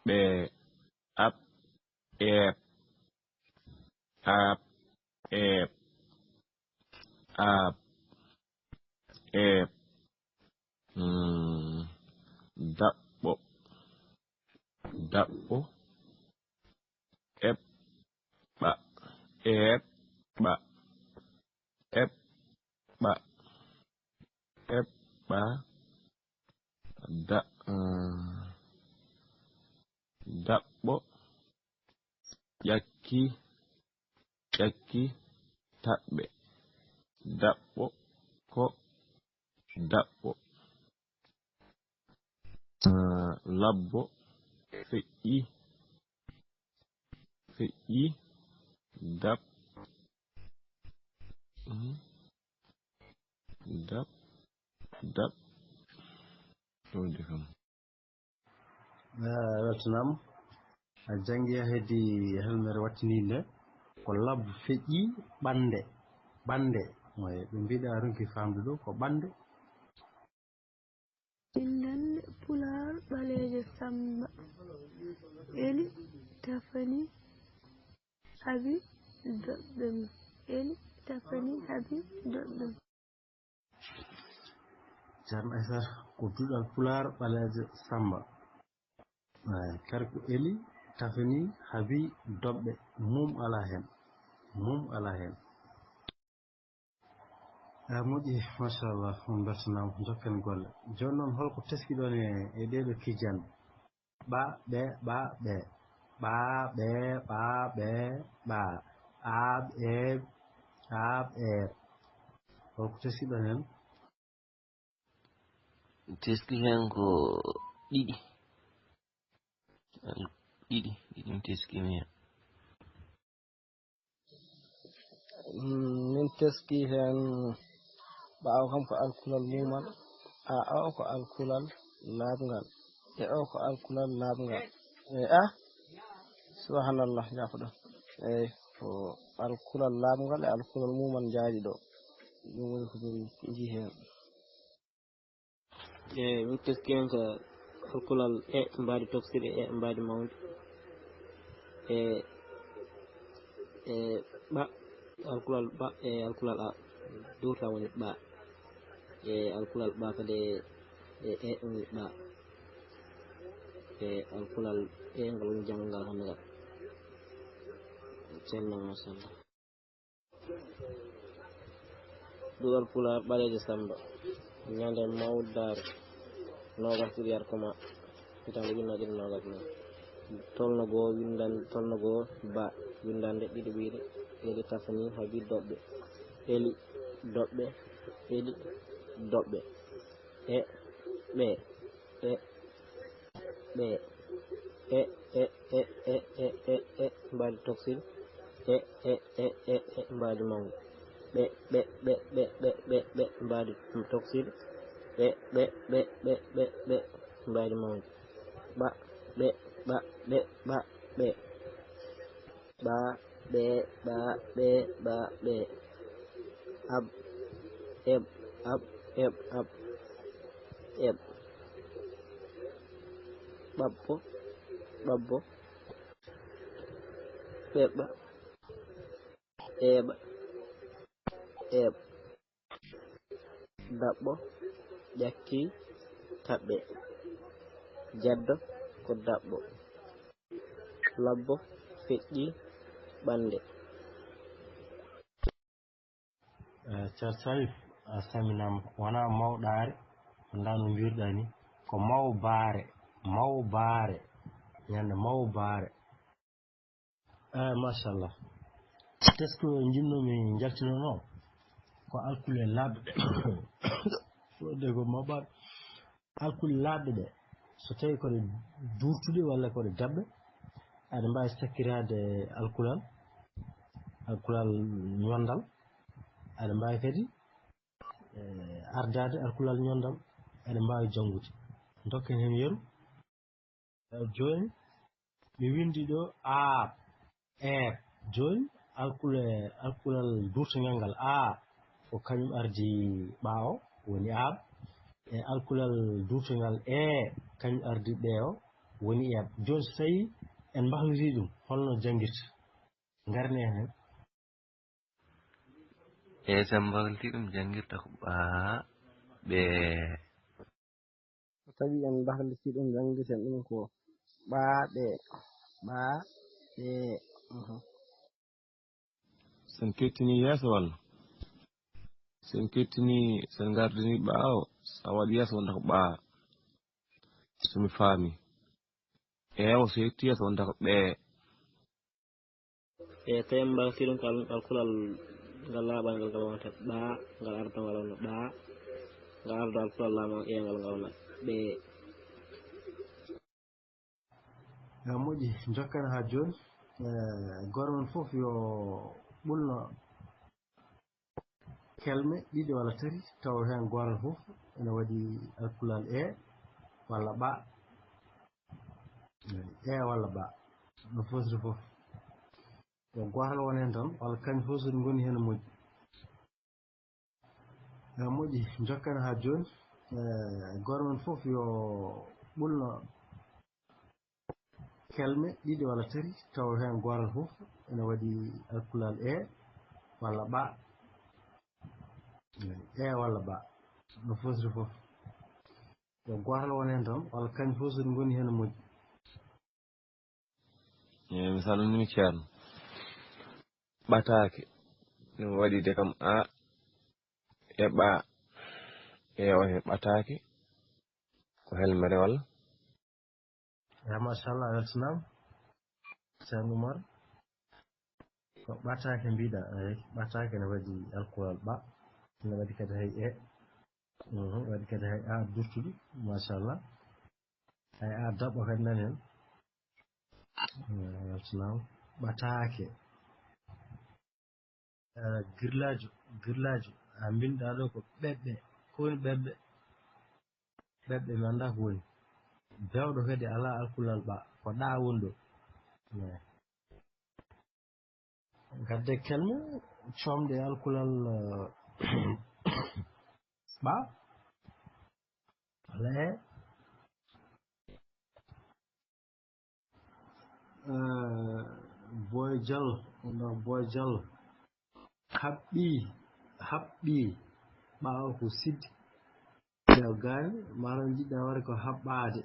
ɓe ab daɓɓo eɓɓa daɓɓo ƴakki taɓɓe daɓɓo ko daɓɓo labbo feƴƴi daɓ ɗode kam weltanama a jangi heddi helmere wattininde ko labbo feƴƴi ɓande ɓe mbiɗa runki famde ɗo ko ɓande windande Pular ɓaleejo Samba Eli Tafani Habi Doɓɓe Eli Tafani Habi Doɓɓe Ceerno Aissata ko duɗal Pular ɓaleejo Samba kadi ko Eli Tafani Habi Doɓɓe mum ala hen moƴƴi machallah on beltanama jokken golle joni noon holko teskiɗon e ɗeɗo kijjanɓe ɓa ɓe ɓa ɓe ɓa ɓe ɓa ɓe ɓa a ɓe a ɓe holko teskiɗon hen teski hen ko ɗiɗi ɗiɗi teskimi hen min teski hen ɓaawo kam ko alkulal mumal o ko alkulal laabngal o ko alkulal laabngal subhanallah jafoɗon eyi ko alkulal laabngal e alkulal mumal jaaɗi ɗo ɗum woni ko min jii hen eyi min teski hen ko alkulal mbaadi tofsiri mbaadi mawde ɓa alkulal ɓa alkulal a durta woni ɓa alkulal ɓa kadi woni ɓa alkulal ngal woni janngal hande ngal cello machallah dugal Pulaar ɓalejo Samba ñande mawdare nogas ɗiɗi yarkoma hitande ujunnaje ɗiɗi nogas nayyi tolno goo windande tolno goo ba windande ɗiɗi ɓiire eli tafani habi doɓɓe eli doɓɓe eli doɓɓe ɓe ɓe mbaadi toksil mbaadi mawde ɓe mbaadi toksil ɓe mbaadi mawde ɓa ɓe ɓa ɓe ɓa ɓe ɓa ɓe ɓa ɓe ɓa ɓe ab eb ab eb ab eb ɓabbo ɓabbo ɓeɓɓa eɓa eɓ daɓɓo ƴakki taɓɓe jaddo ko daɓɓo labbo feƴƴi ɓande ceer Salif a saminama wona mawɗare anda no mbirɗa ni ko mawbare ñande mawbare machallah tesko jinnomi jaltinono ko alkule labɗe ɗe ko maɓɓaɗe alkule labɗe ɗe so tawi koɗe durtuɗe walla koɗe dabɓe aɗa mbawi sakkirade alkulal ñondal aɗa mbawi kadi ardade alkulal ñondal aɗa mbawi janngude dokken hen yeru joni mi windi ɗo aaɓ eeb joni alkulal durtogal ngal a ko kañum ardi ɓaawo woni aaɓ e alkulal durtogal kañum ardi ɓeewo woni eeb joni so tawi en mbahliti ɗum holno janguirta garne hen so mbahliti ɗum janguirta ko ɓa ɓe so tawi en mbahliti ɗum janguirten ɗum ko ɓaaɓe ɓa ɓe sen kettini yeeso walla sen kettini sen gardini ɓaawo sa waɗi yeeso wonta ko ɓaa somi faami eewo so yetti yeeso wonta ko ɓee tawi en mbahliti ɗum ko alkulal ngal laaɓal ngal wonata ɓa ngal ardo ngal wona ɓa ngal ardo alkulal laaɓal ngal wona ɓe moƴƴi jokkana ha joni goto mon foof yo ɓulno kelme ɗiɗi walla tati taw hen gotal foof ene waɗi alkulal walla ɓa walla ɓa no fotiri foof yo gotal won hen tan walla kañum fof so goni hen moƴƴi moƴƴi jokkana ha joni goto mon foof yo ɓulno kelme ɗiɗi walla tati taw hen gotal foof ene waɗi alkulal walla ɓa walla ɓa no fotiri foof yo gotal won hen tan walla kañum fof so goni hen moƴƴi mi salminimi ceerno ɓatake ɗum waɗide kam a heɓa o heɓataake ko helmere walla ya machallah weltanama ceerno Oumar ko ɓatake mbiɗa eyi ɓatake ne waɗi alkulal ɓa ne waɗi kadi hay waɗi kadi hay a durtuɗo machallah hay a daɓɓo kadi nani hen weltanama ɓatake girlajo a binɗa ɗo ko ɓeɓɓe ko woni ɓeɓɓe mi anda ko woni bewɗo kadi ala alkulal ɓa ko ɗa woni ɗo gadde kelme comɗe alkulal ɓa walla Boy Diallo haɓɓi ɓawo ko siddi dew gani maran jiɗɗa waɗa ko haɓɓade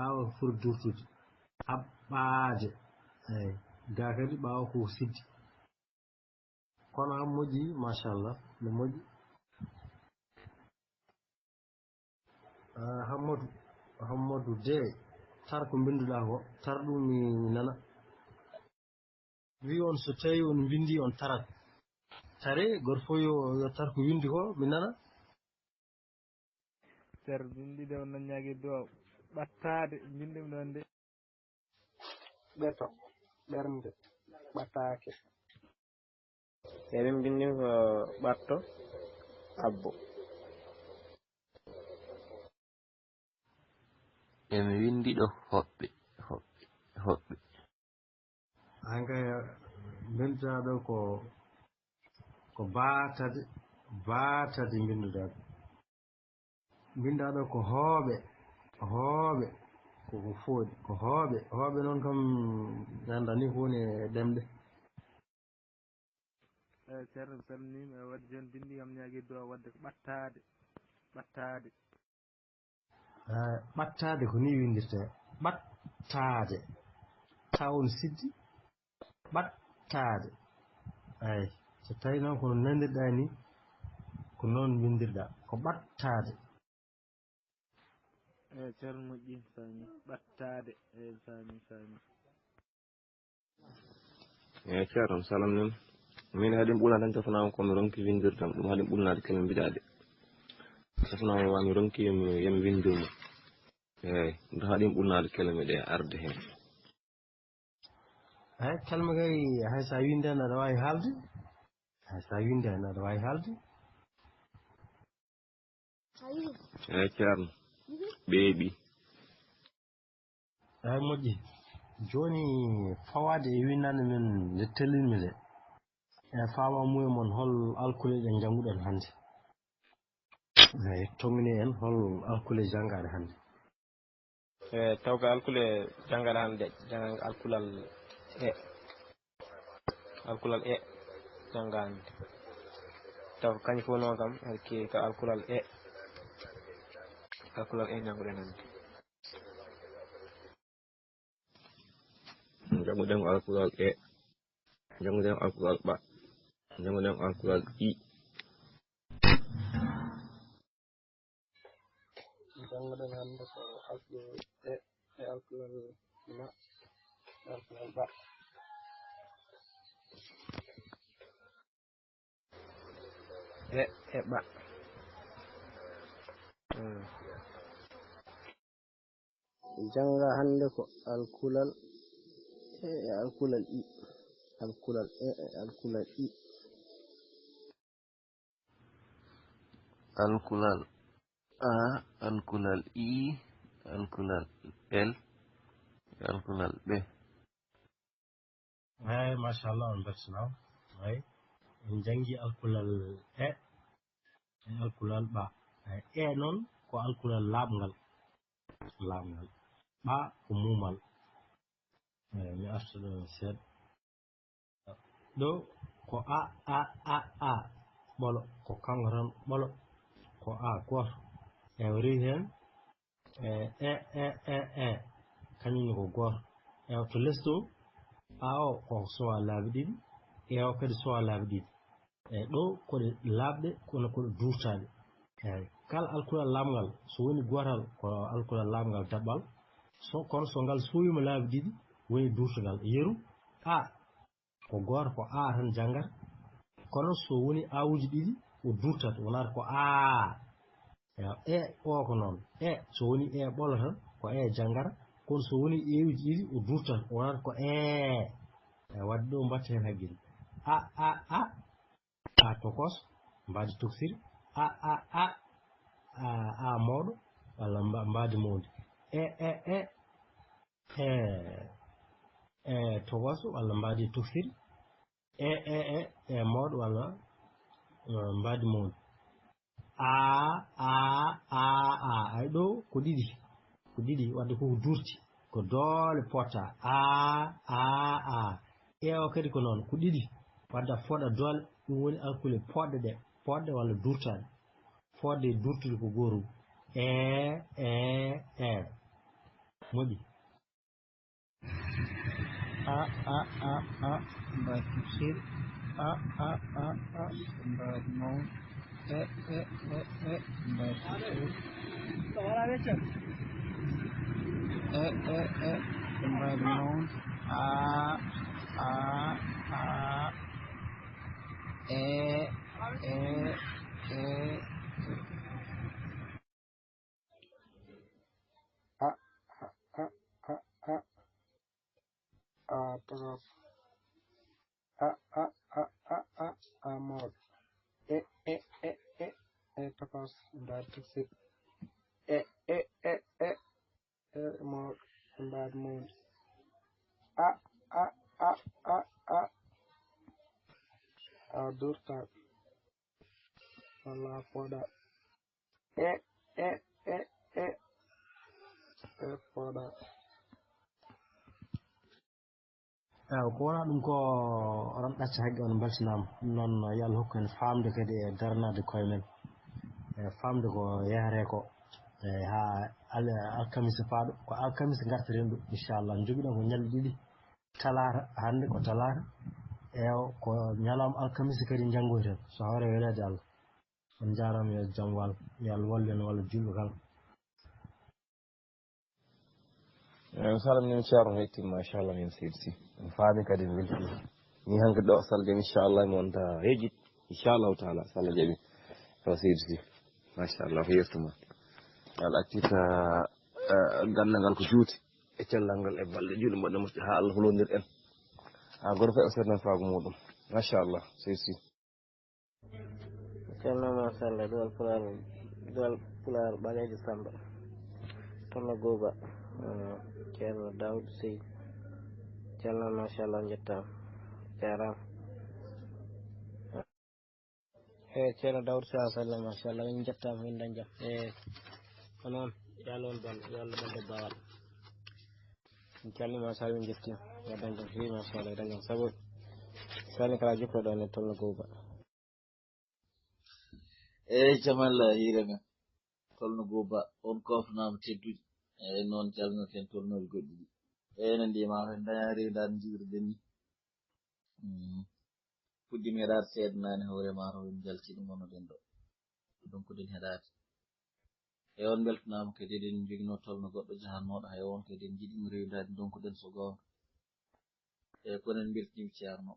awa foti durtude haɓɓade eyi ga kadi ɓawo ko siddi kono ham moƴƴi machallah no moƴƴi Hammadou de tar ko binduɗa ko tar ɗum mi nana wi on so tawi on bindi on tarat tare goto fof yo tar ko windi ko mi nana ser bindide on naññaki do ɓattade bindimi ɗon de ɓeto ɓernde ɓatake emin bindimi ko ɓatto abbo emi windi ɗo hoɓɓe hankay binduɗa ɗo ko batade binduɗa ɗo binda ɗo ko hooɓe koko fooɗi ko hooɓe noon kam ganda ni ko woni e ɗemɗe ceerno mi salminima e wadde joni bindi kam ñagui do wadde ko ɓattade ko ni windirte ɓattade tawon siddi ɓattade eyi so tawi noon kono nandirɗa ni ko noon windirɗa ko ɓattade eyi ceerno moƴƴi fami ɓattade eyi fami eyi ceerno mi salamnima min haɗin ɓuula tan cofanama komi ronki windirdam ɗum haɗin ɓulnade kelme mbiɗade cofanama wami ronki yemi windirmo eyi ɗum haɗin ɓulnade kelme ɗe arde hen eyi kelme kay hay sa windi hen aɗa wawi haalde eyi ceerno ɓeeɓi eyi moƴƴi joni fawade e windande men nde tellinmi nde e fama mumen hol alkule ɗe janguɗen hannde eyi tongni en hol alkule jangaɗe hannde eyi taw ko alkule jangaɗe hannde alkulal jangande taw kañum fof noon kam herki ko alkulal janguɗen hannde janguɗen alkulal janguɗen alkulal ɓa janguɗen alkulal i janguɗen hannde ko alkulal e alkulal ma alkulal ɓa e ɓa janga hannde ko alkulal e alkulal i alkulal e alkulal i alkulal a alkulal i alkulal l alkulal ɓe eyi machallah on beltanama eyi en jangi alkulal e alkulal ɓa e noon ko alkulal laaɓngal ɓa ko mumal eyi mi arta ɗo seeɗa ɗo ko a ɓolo ko kanko tan ɓolo ko a goto e rewi hen e kañumne ko goto ewa to less to a o ko sowa laabi ɗiɗi e o kadi sowa laabi ɗiɗi eyi ɗo koɗe laaɓɗe kono koɗe duurtaɗe eyi kala alkulal laamngal so woni gotal ko alkulal laamngal daɓɓal kono so ngal suuyima laabi ɗiɗi woni duurtugal yeru a ko goto ko a tan janngata kono so woni awuji ɗiɗi o duurtat wonata ko a e o ko noon so woni ɓolo tan ko janngata kono so woni ewuji ɗiɗi o duurtat wonata ko wadde ɗo mbatta hen haqqille a tokos mbadi toksiri a mawɗo walla mbadi mawdi tokos walla mbadi toksiri mawɗo walla mbadi mawdi ay ɗo ko ɗiɗi wadde koko durti ko doole potta o kadi ko noon ko ɗiɗi wadde a foɗa doole ɗum woni alkule poɗɗe walla durtaɗe fodde durtude ko goru moƴƴi mbadi tafsir mbadi mawd mbadi tafsir mbadi mawd tokos mawd tokos mbadi tafsir mawd mbadi mawd durta walla foɗa foɗa eyi ko wona ɗum ko oɗon ɗacca haqqe on beltanama ɗum noon yo Allah hokku en famde kadi e darnade koye men e famde ko yahate ko ha alkamisa paaɗo ko alkamisa gartiren ɗo inchallah joguiɗon ko ñalɗi ɗiɗi talata hande ko talata ko ñalawma alkamisa kadi janggoyten so hawre welede Allah on jarama yo jaam wal yo Allah wallu en walla julɓe kala mi salmini ceerno hettima machallah min seydi Sy mi faami kadi mi welti ni hanke ɗo salde inchallah mi wonta hejit inchallahu taala so Allah jaaɓi o seydi Sy machallah ko yettuma al accita gandal ngal ko juuti e cellal ngal e balɗe juuɗe mbaɗɗe moƴƴi ha Allah hulodir en ha goto fof e sernan faago muɗum machallah seydi Sy ceerno machallah duwal pular ɓalejo Samba tolla Goba ceerno Daoud Sy ceerno machallah jettama jarama ceerno Daoud Sy sallah machallah min jettama min dañ jam ko noon yo Allah on ban yo Allah ɓadde bawal min calmini machallah min jettima yo dañ jam fewi machallah dañ jam saabu sani kala jokkoɗo ne tolno Goba jamalla hiire men tolno Goba on kofnama teddude eyyi noon calminoten tolnoɓe goɗɗi ɗi ene ndima hen dañari dan jiwrden ni puɗɗimi heɗade seeɗa nane hoore ma to en jalti ɗum gonoɗen ɗo donc den heɗade e on beltanama kadi eɗen joguino tolno goɗɗo jahannoɗo hay on kadi en jiiɗimo rewidade donc den so gonga eyyi kono en beltanima ceerno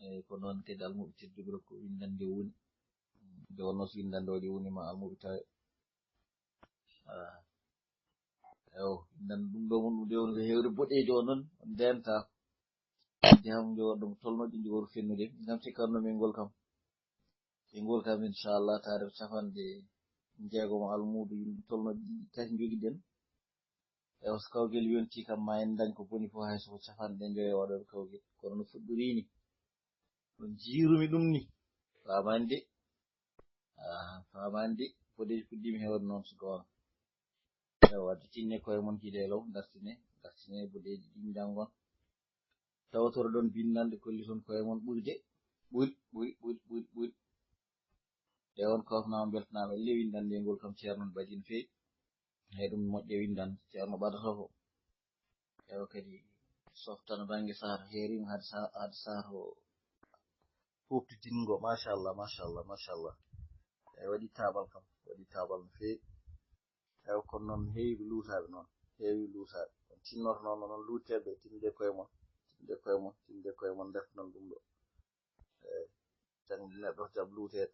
eyyi ko noon kadi almuɓe tedduɓe ko windande woni nde wonno so windande waɗi wonima almuɓe tawe eyo nan ɗum ɗo mon ɗum dewno ko hewde boɗejo o noon ndenta jam jo ɗum tolnoɗi ndi woru fennude ngam cikkanno min gol kam inchallah taade cafande jeegomo almudo yimɓe tolnoɗi ɗiɗi tati joguiɗen eyo so kawguel yonti kam ma en dañ ko boni fof hay soko cafanɗe joyi waɗoɓe kawguel kono no fuɗɗorini ɗum jiirumi ɗum ni famani de boɗeji puɗɗimi hewde noon so gonga wadde tinne koye mon hiiɗe law dartine boɗeji ɗin jangon tawtoro ɗon bindande kolli toon koye mon ɓuuri e on kofnama beltanama elle windande ngol kam ceerno badino feewi hay ɗum moƴƴe windande ceerno ɓadata ko ewo kadi softana banggue saato heerima haade saato foftitingo machallah e waɗi tabal kam waɗi tabal no feewi eyi kono noon heewi luutaɓe noon heewi luutaɓe on tinnoto noon noon luuteɓe tinde koye mon ndef noon ɗum ɗo eyi tan neɗɗo jaɓ luutede